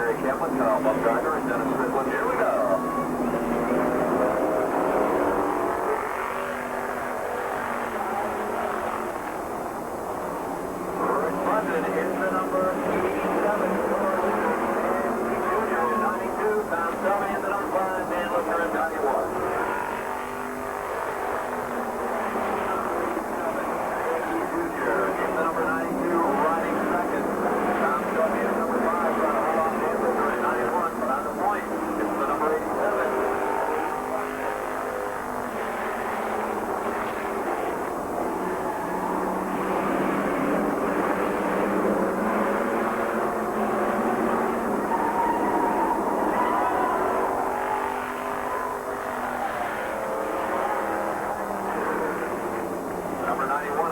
Gary Kemlin, Carl Bumgarner, and Dennis Strickland. Here we go. London is the number 87 for Junior in 92. Tom Selmy in the number 5. Dan Looker in 91. Junior in the number 92, riding second. Tom Selmy in number 5, trying to hold off Dan Looker in 91, but on the point, it's the number 87.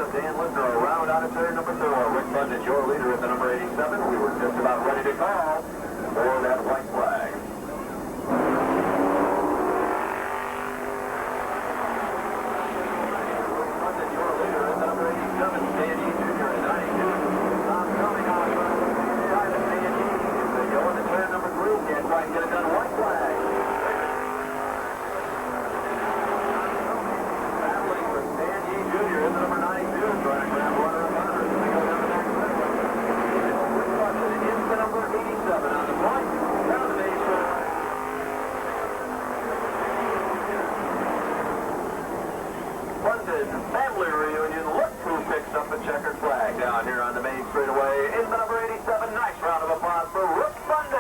Dan Linder around out of turn number 4. Rick Bundy, your leader at the number 87. We were just about ready to call for that white flag. Rick Bundy, your leader at the number 87. Dan Jr. at 92. Tom coming on side of Dan. They go into turn number 3. Can't quite get it done. White flag. Battling with Dan Jr. in the number 92. Trying to grab one of the runners. They go down the next one. Rick Bundy is the number 87 on the point. Down the base. London family reunion. Look who picks up a checkered flag down here on the main straightaway. In the number 87. Nice round of applause for Rick Bundy.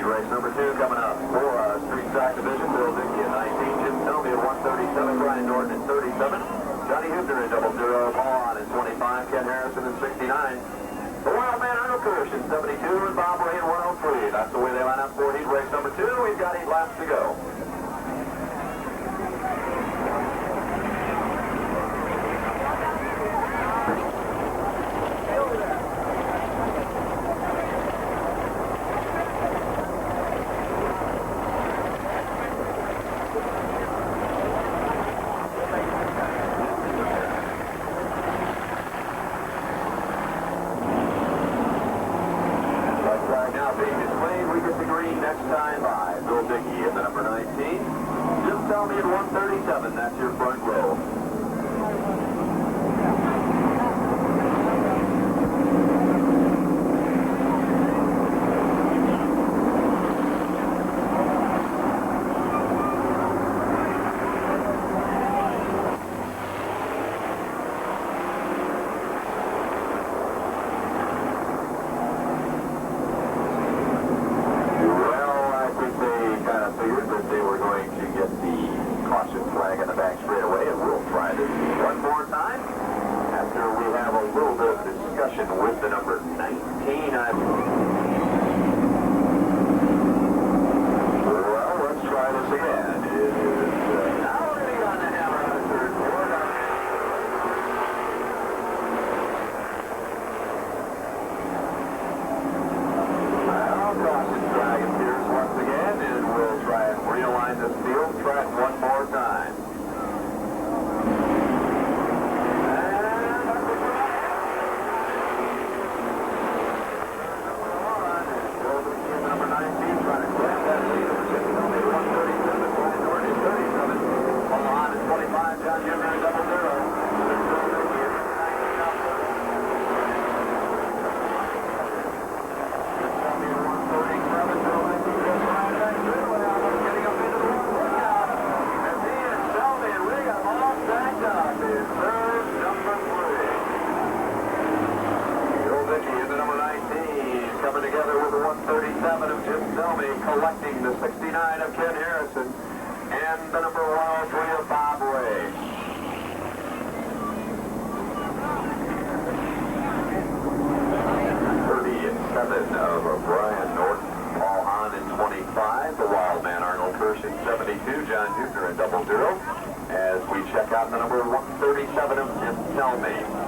Race number 2 coming up for Street Stock Division. Bill Dickey at 19, Jim Selby at 137, Brian Norton at 37, Johnny Hubner at 00, Paul Hahn at 25, Ken Harrison at 69, the Wild Man Arnold Kirsch at 72, and Bob Ray at 103. That's the way they line up for heat race number 2. We've got 8 laps to go. Next time by Bill Dickey at the number 19. Jim Selmy at 137. That's your front row. With the number 19, well, let's try this again. It is now ready on the hammer on the third board. Well, caution flag appears once again, and we'll try and realign this field. Try it one more time. Collecting the 69 of Ken Harrison and the number 103 of Bob Ray. of Brian Norton, Paul Hahn in 25, the Wild Man Arnold Kirsch in 72, John Hubner in 00, as we check out the number 137 of Jim Selmy.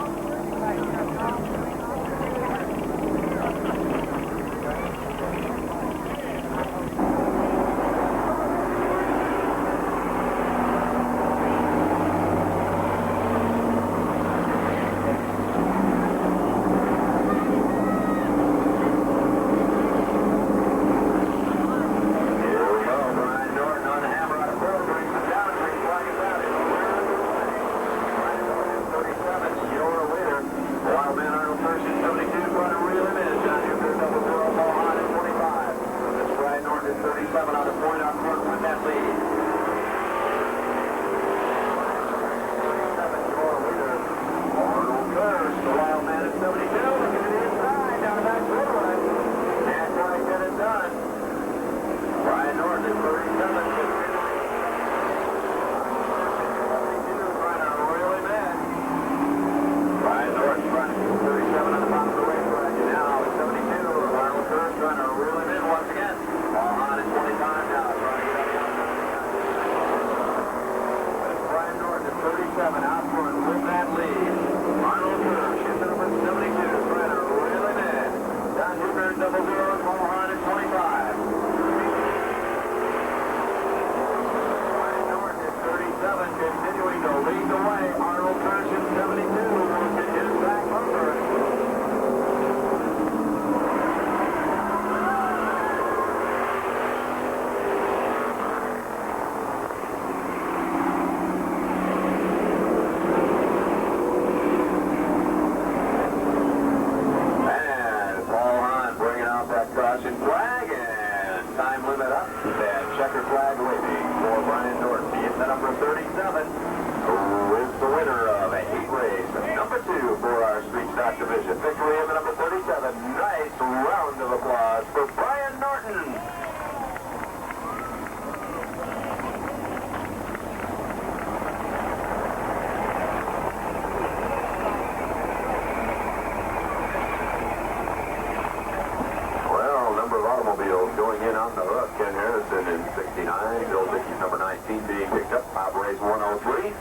going in on the hook. Ken Harrison in 69. Bill Dickey's number 19 being picked up. Operates 103.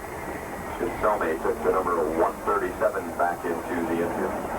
Selmay took the number 137 back into the infield.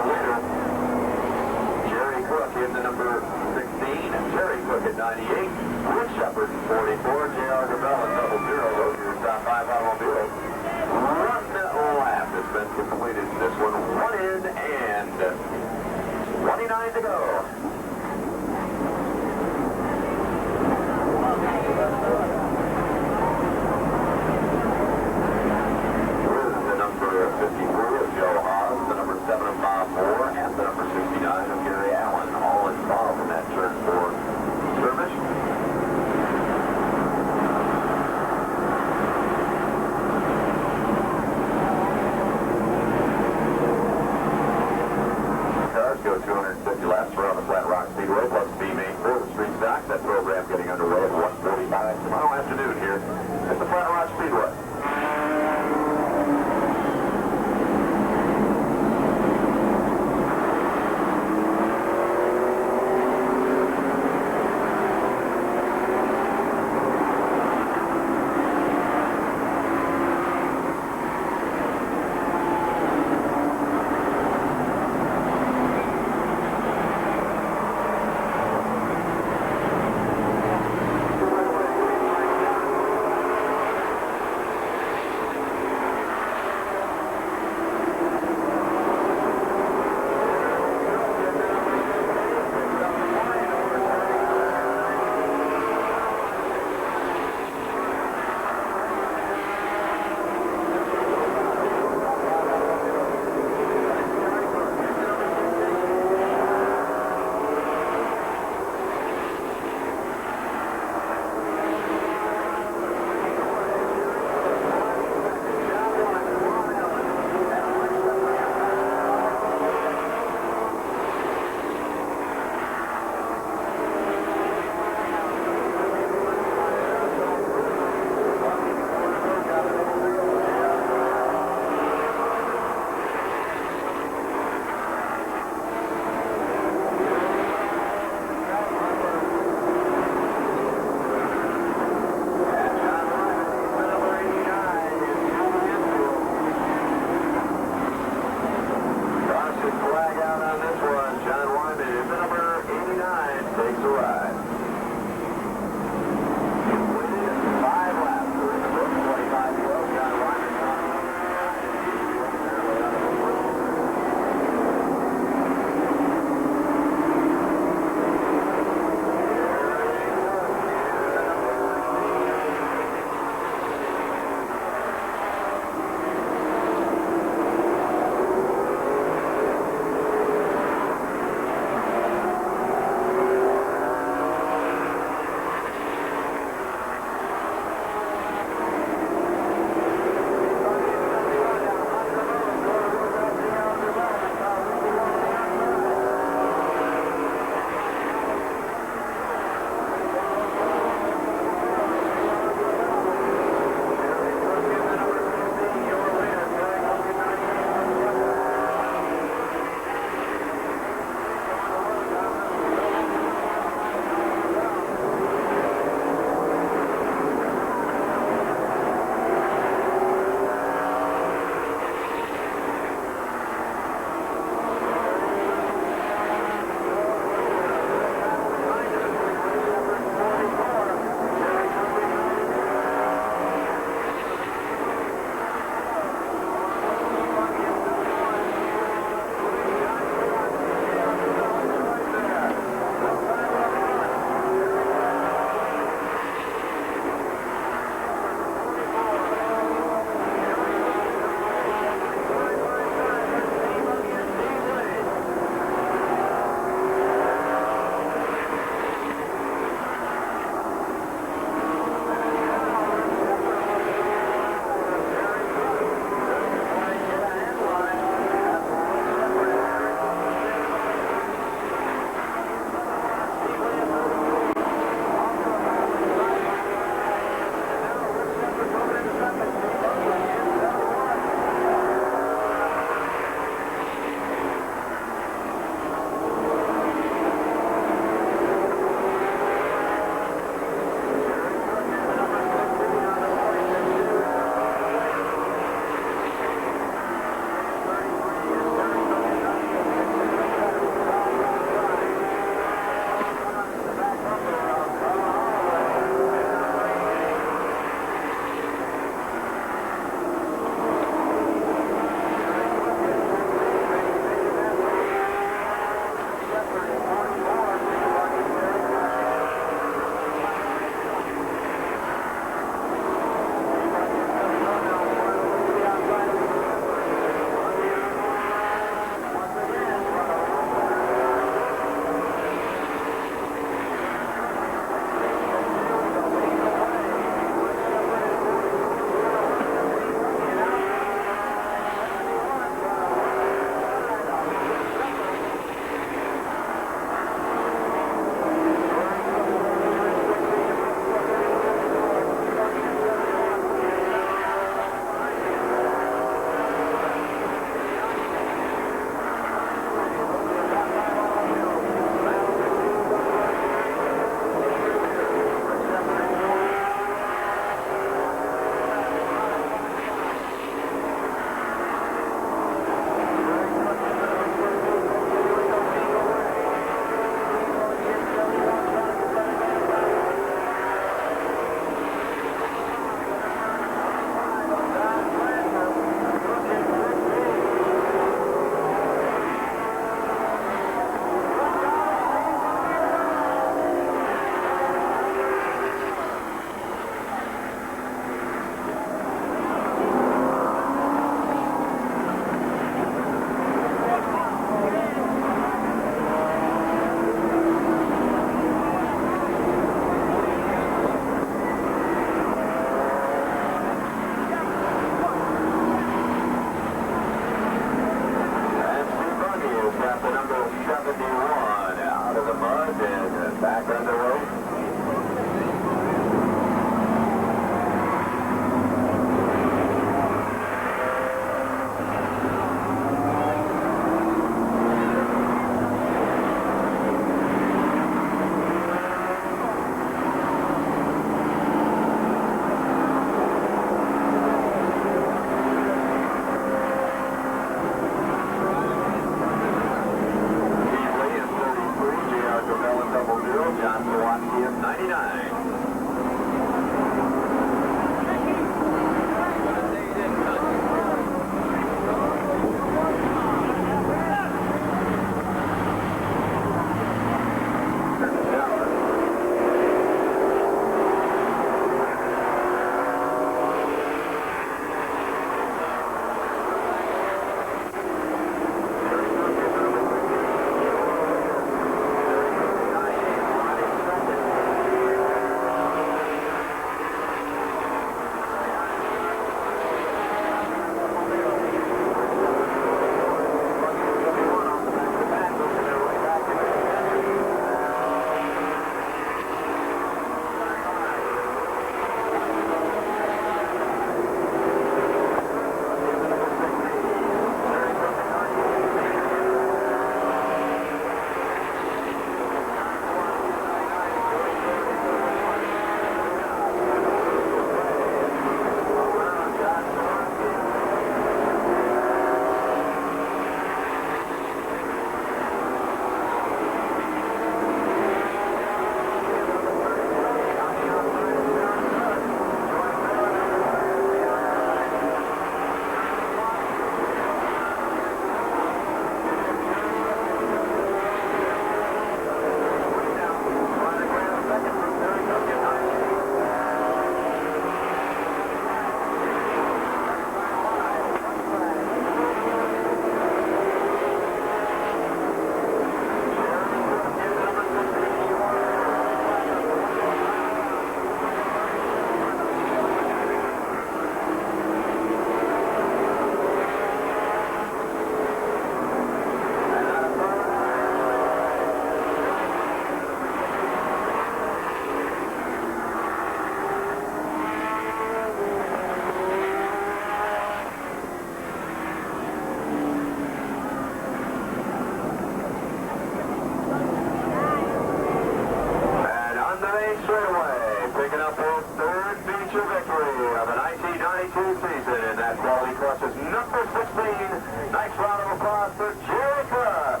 of the 1992 season, and that quality clutch is number 16. Nice round of applause for Jerry Cook.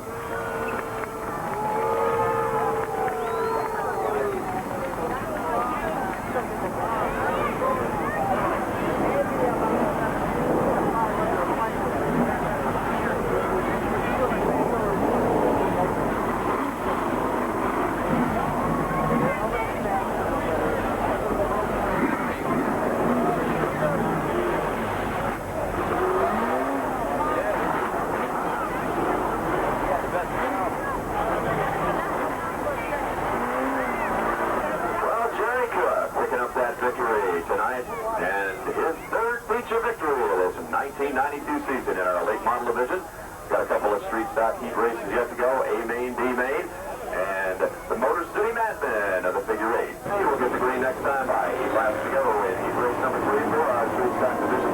Tonight, and his third feature victory of this 1992 season in our late model division. Got a couple of street stock heat races yet to go, A main, B main, and the Motor City Madman of the figure 8. He will get the green next time by 8 laps to go in heat race number 3 for our street stock division.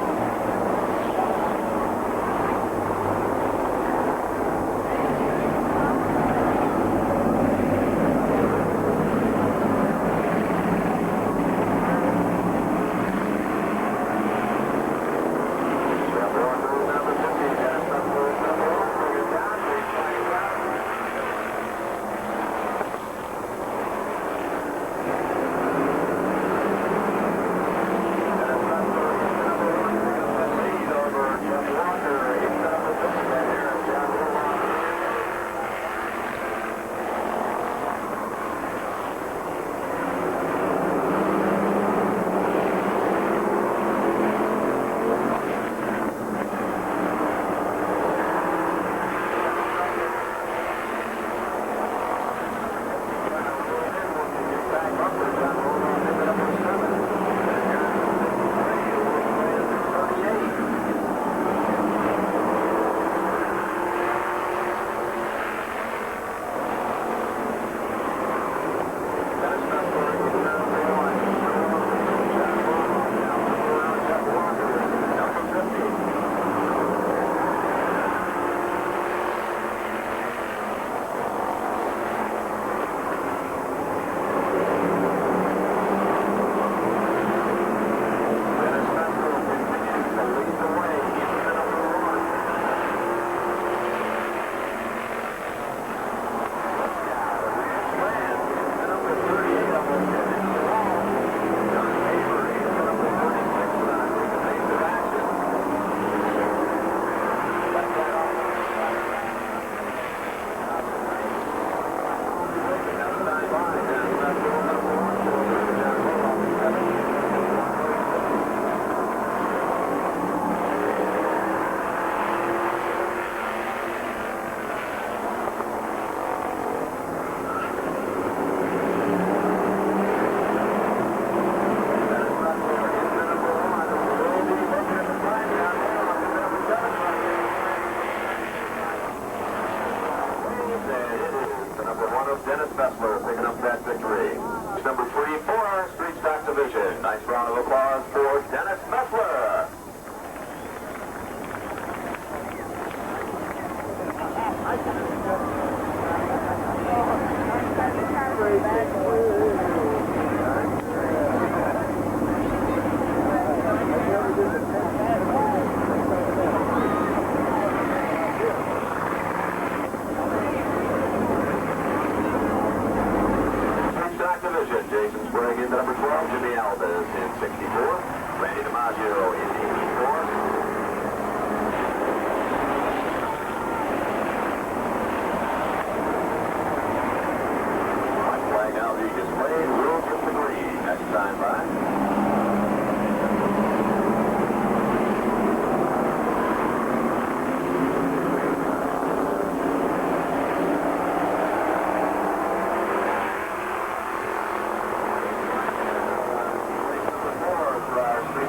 Number 3 for our street stock division. Nice round of applause for Dennis Messler. Jason Sprague into number 12, Jimmy Alves in 64, Randy DiMaggio in 84. White flag now being displayed, will get the green next time by.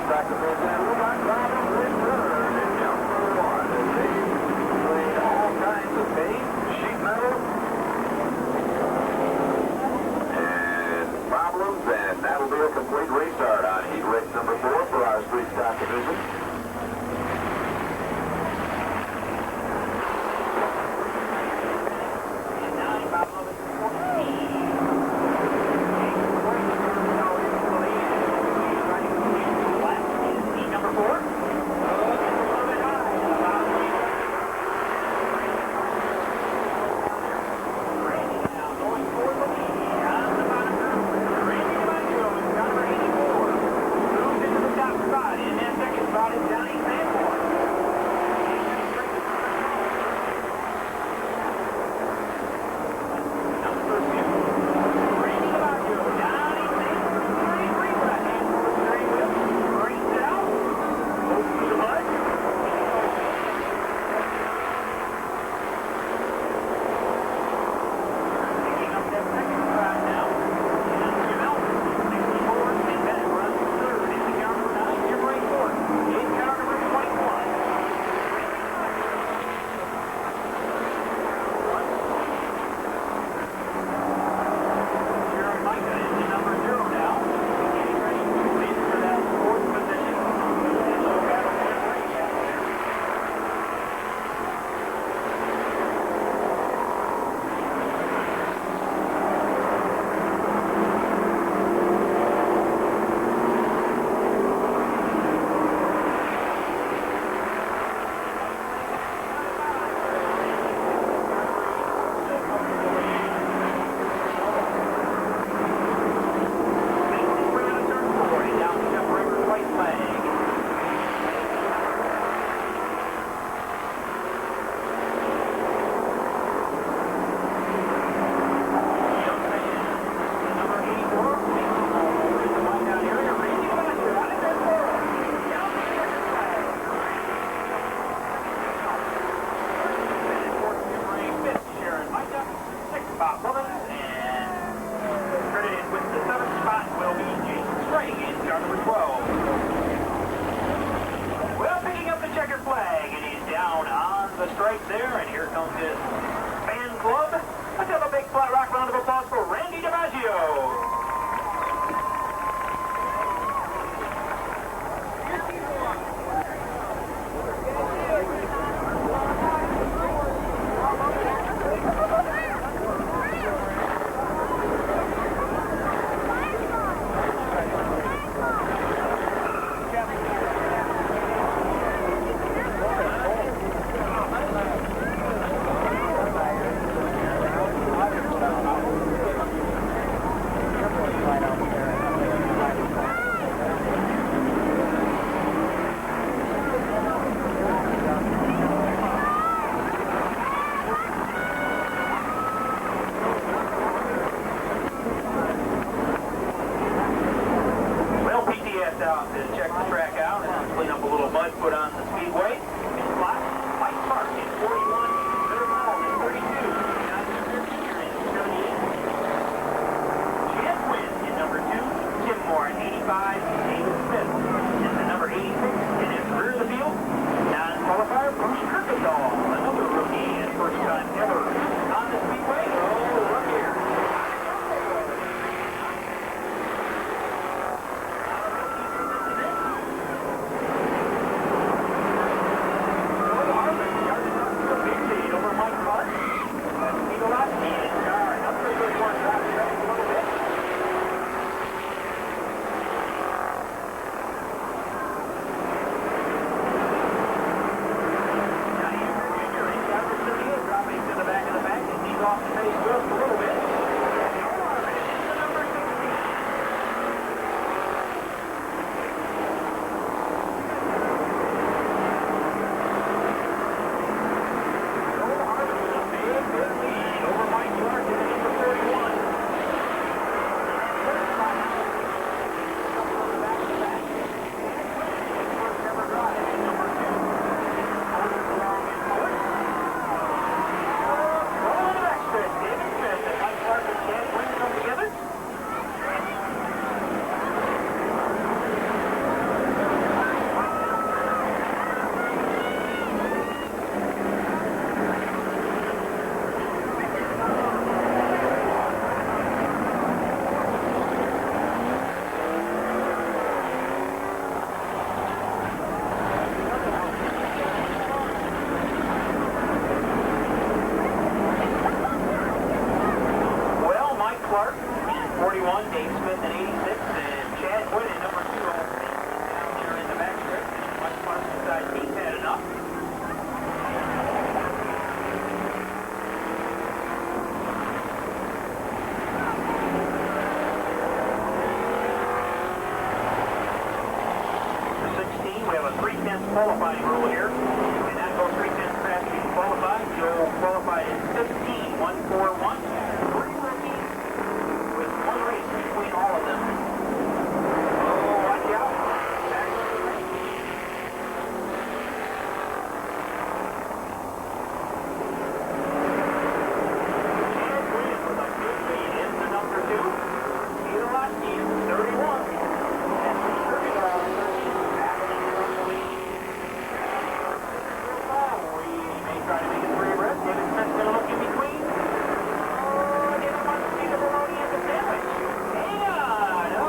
Back to right there, and here comes his fan club. Let's have a big flat rock round of applause for Randy DiMaggio. Out to check the track out and clean up a little mud put on the speedway. In spot, Mike Clark in 41, Bitter Ball in 32, John Spencer in 78, Chad Quinn in number 2, Tim Moore in 85, David Smith in the number 86, and in the rear of the field, non-qualifier Bruce Kirkendall, another rookie and first time ever on the speedway. Oh, look here. Clark in 41, Dave Smith in 86, and Chad Wood in number 2 down here in the back stretch. Mike Clark decides he's had enough. For 16, we have a 3/10 qualifying rule here, and that goes 3/10 fast to be qualified. Joe qualified in 15, 141. Between all of them. Oh, watch out. Back to the race. And Green with a good lead in the number 2. Elaki in 31. And Kirkendall in 13. Back in the lead. We may try to make it 3 abreast. David Smith's going to look in between. Oh, David wants to see the bologna and the sandwich. Hang on.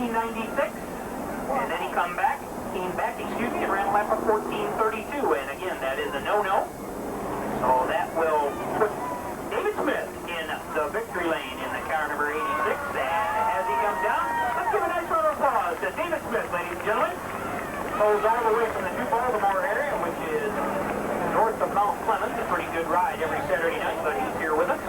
14.96. And then he came back, and ran a lap of 14.32. And again, that is a no-no. So that will put David Smith in the victory lane in the car number 86. And as he comes down, let's give a nice round of applause to David Smith, ladies and gentlemen. Goes all the way from the New Baltimore area, which is north of Mount Clemens. A pretty good ride every Saturday night, but he's here with us.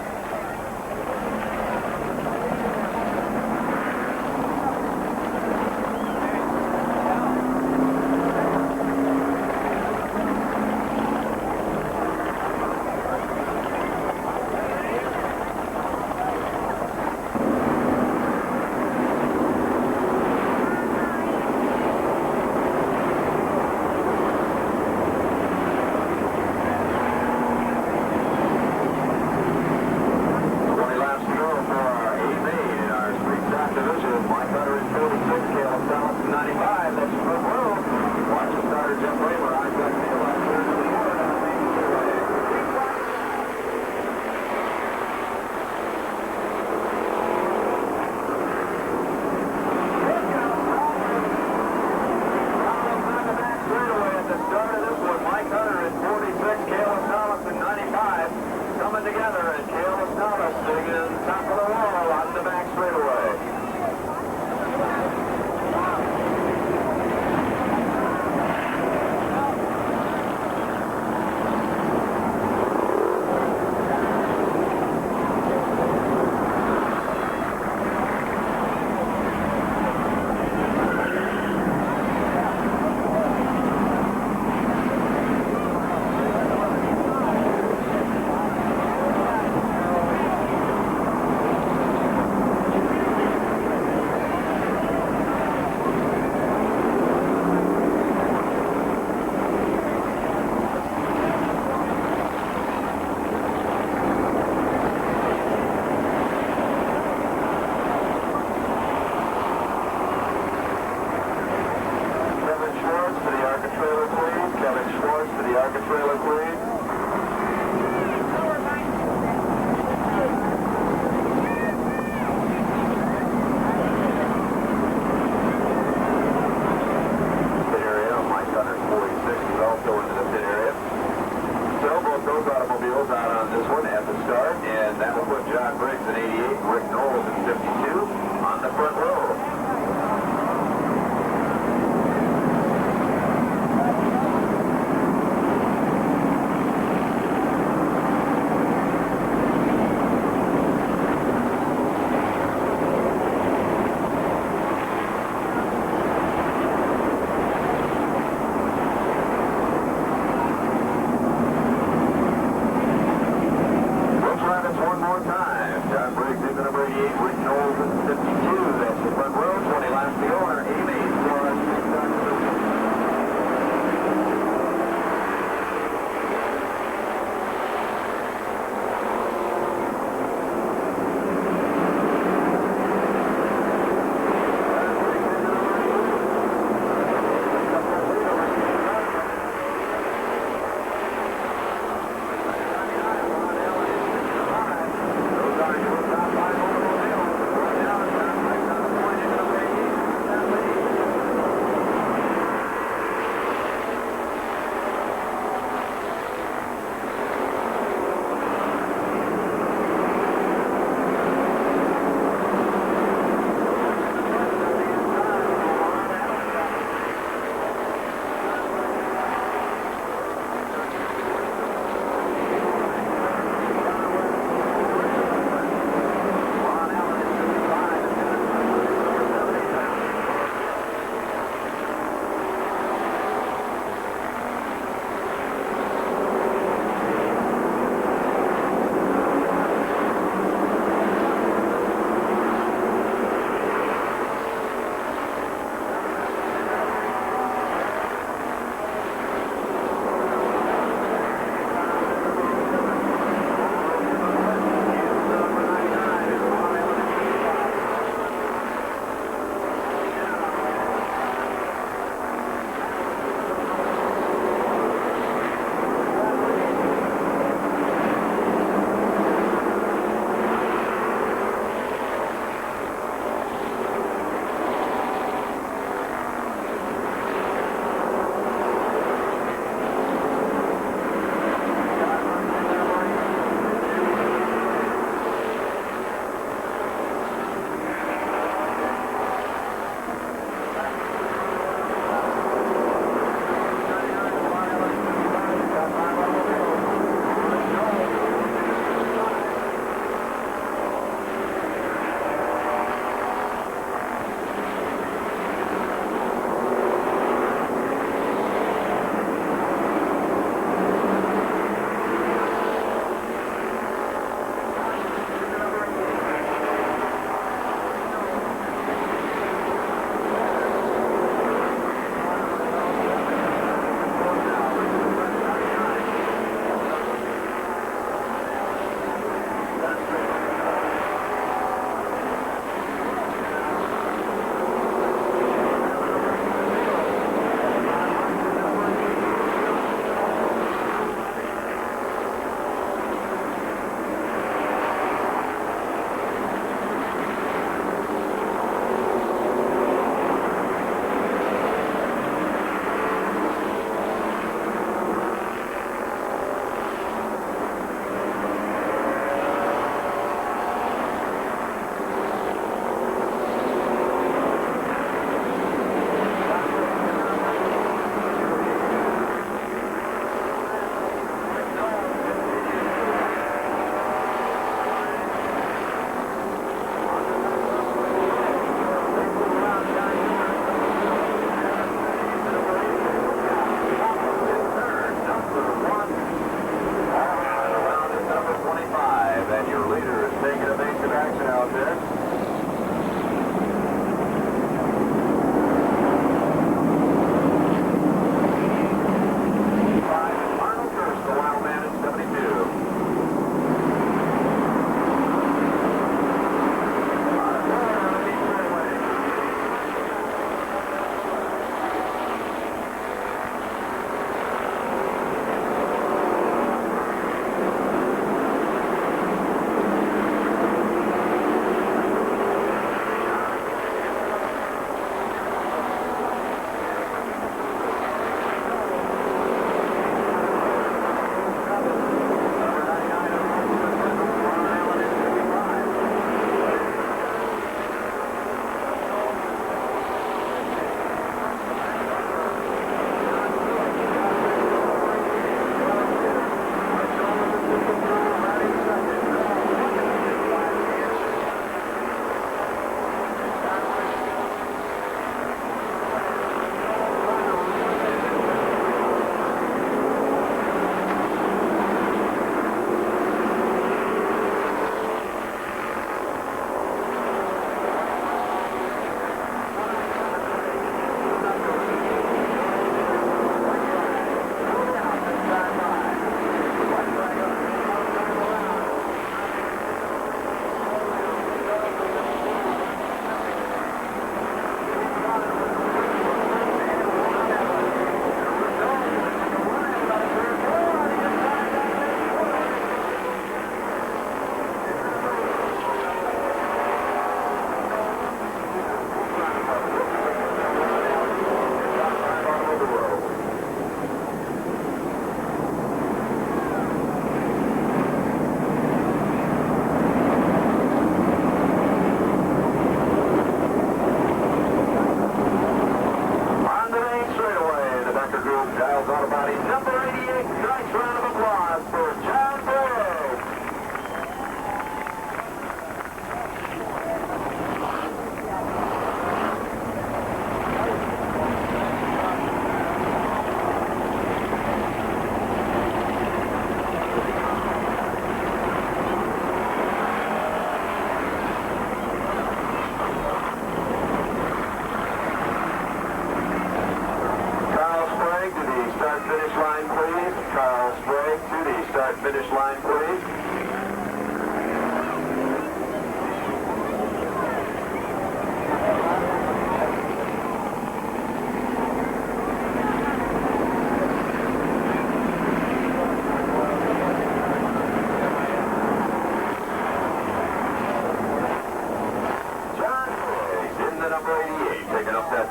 start-finish line, please. Carl Sprague to the start-finish line, please.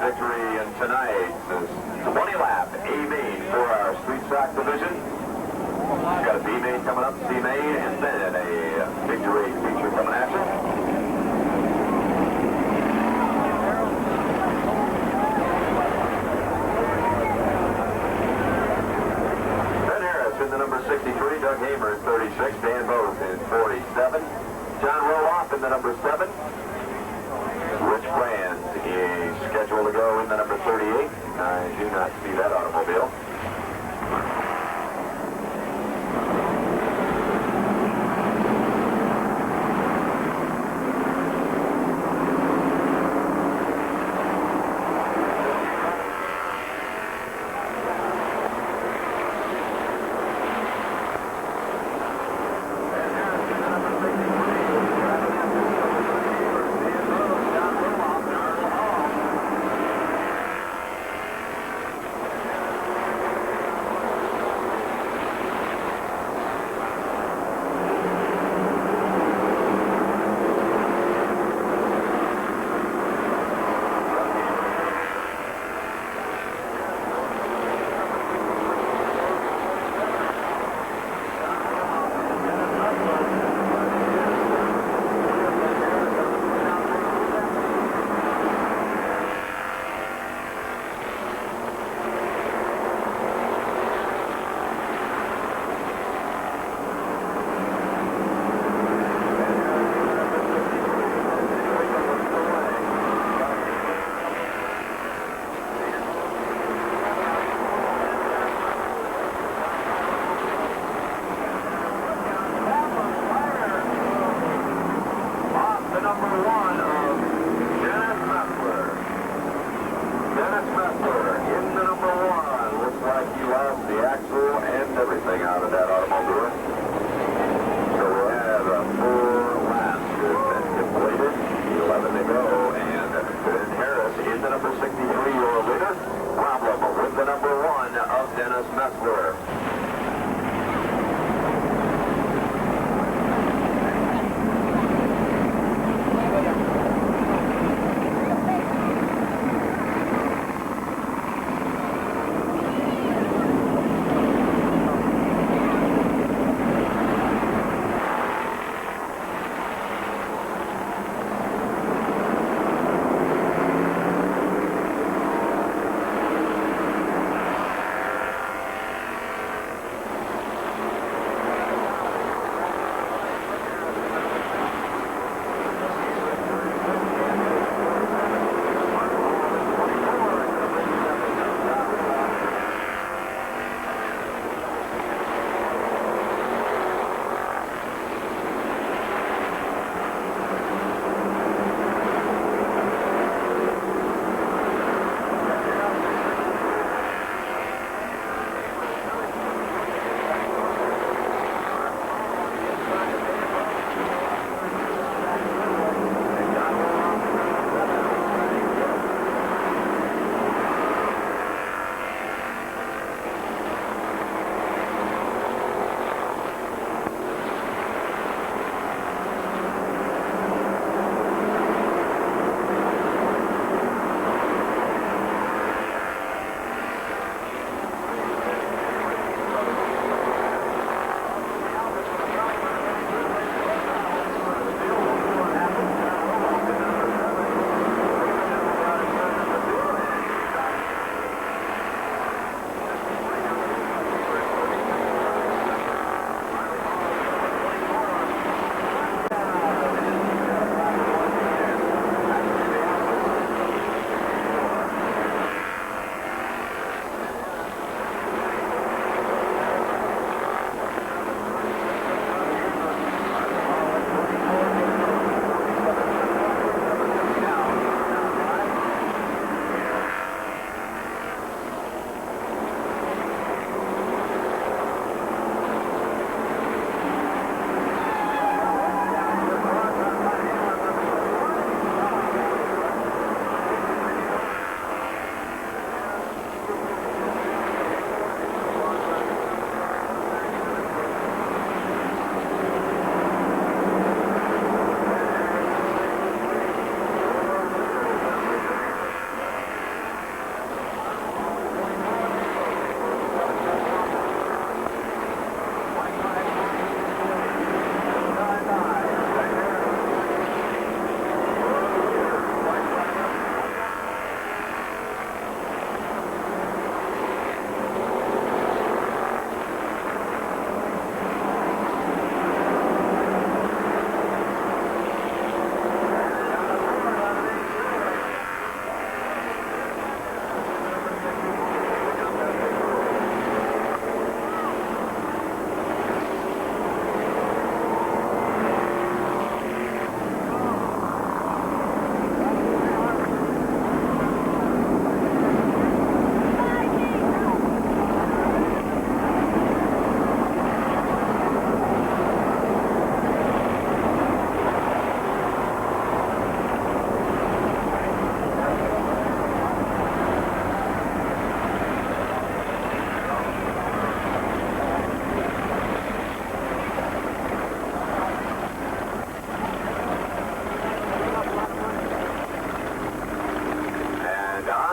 Victory in tonight's 20-lap A-main for our street stock division. We've got a B-main coming up, C-main, and then a victory feature coming after. Ben Harris in the number 63, Doug Hamer in 36, Dan Bose in 47, John Roloff in the number 7. Rich Brand is scheduled to go in the number 38. I do not see that automobile.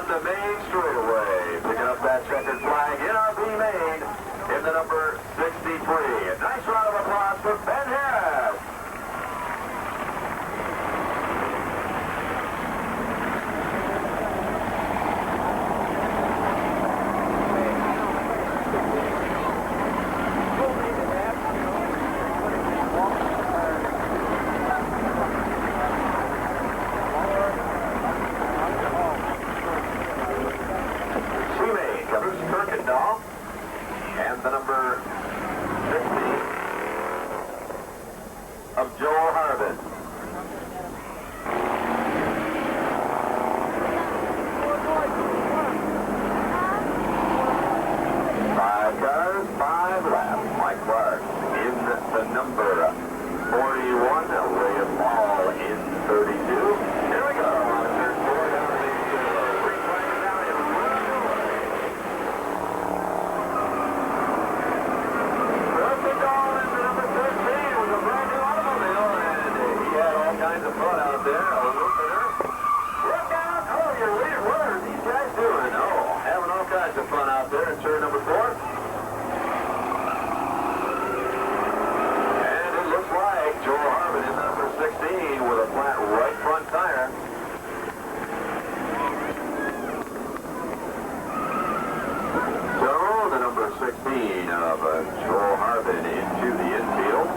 the main straightaway. Picking up that checkered flag in our B main in the number 63. A nice round of applause for Ben Harris. And the number 60 of Joel Harbin. 5 cars, 5 laps. Mike Clark in the number 41. William Hall in 32. Here we go. On turn 4 down to the green flag down in of fun out there. Look out! Oh, your leader. What are these guys doing? Oh, having all kinds of fun out there in turn number 4. And it looks like Joel Harbin in number 16 with a flat right front tire. So the number 16 of Joel Harbin into the infield.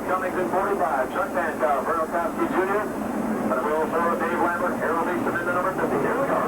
Cummings in 45. Chuck Pankow, Verno Kowski Jr. But roll forward, Dave Lambert, Harold Easton in the number 50. Here we go.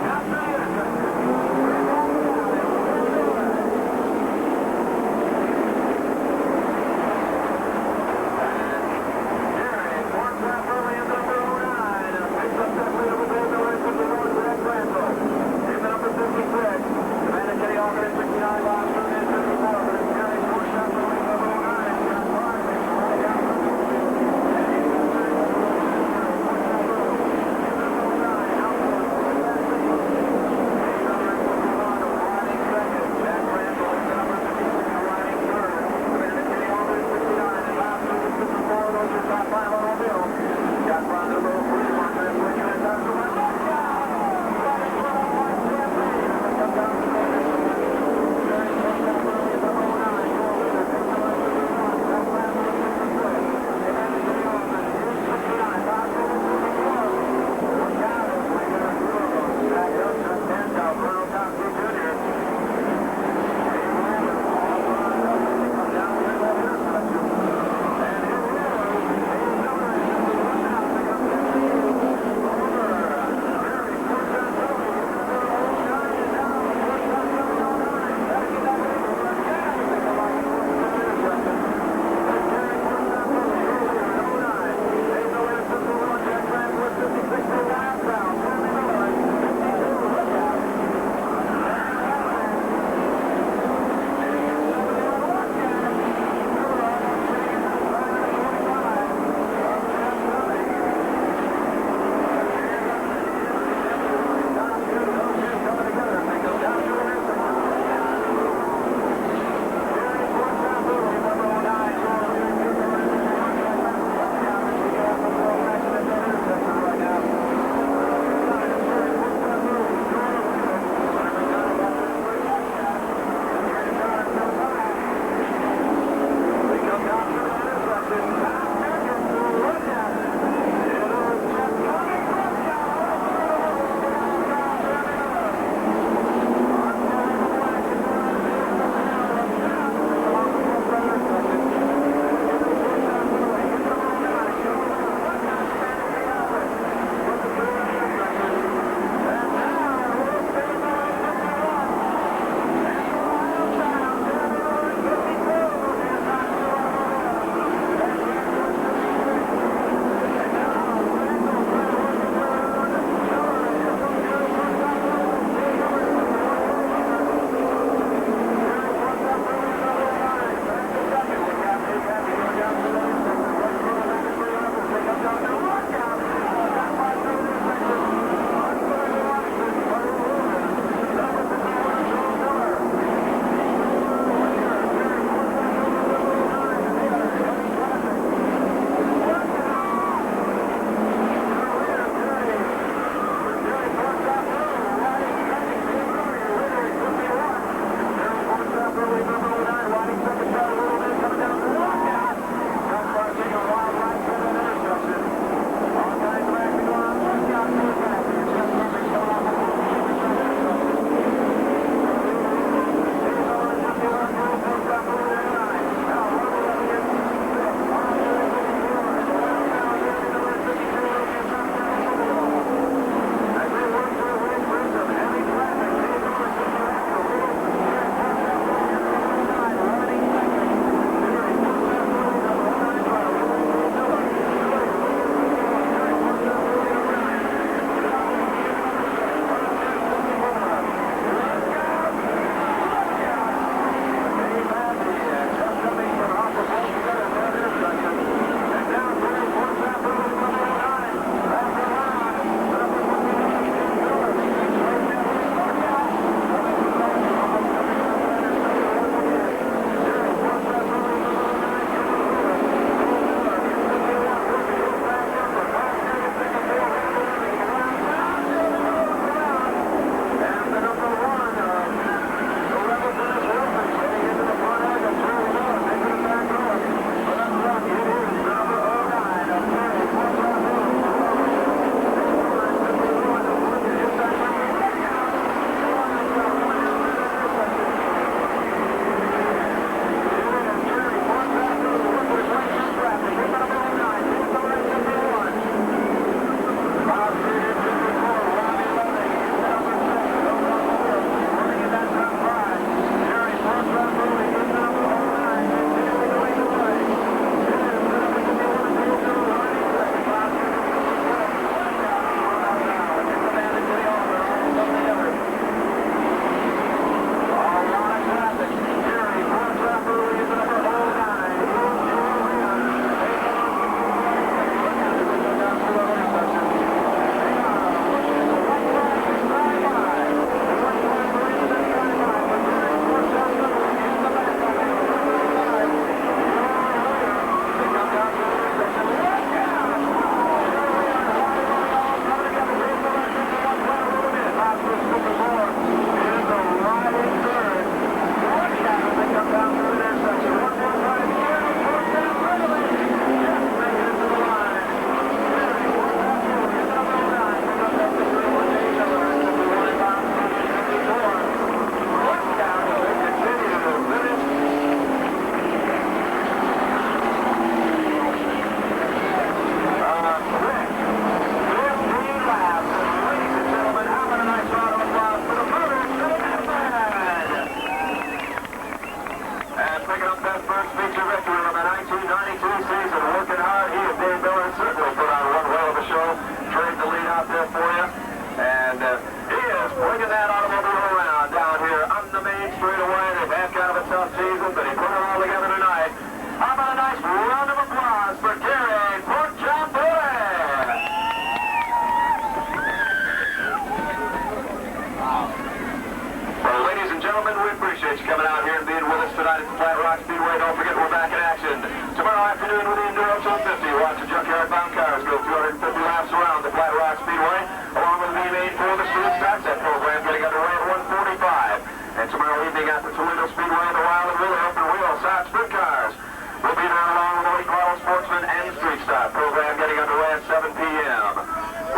continuing with the Enduro 250. Watch the junkyard-bound cars go 250 laps around the Flat Rock Speedway, along with the V8 for the street stocks. That program getting underway at 1:45. And tomorrow evening at the Toledo Speedway, the Wild and Wheeler Open Wheel Stock Sprint Cars will be there along with the late model sportsman and street stock program getting underway at 7 p.m.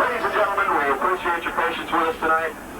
Ladies and gentlemen, we appreciate your patience with us tonight.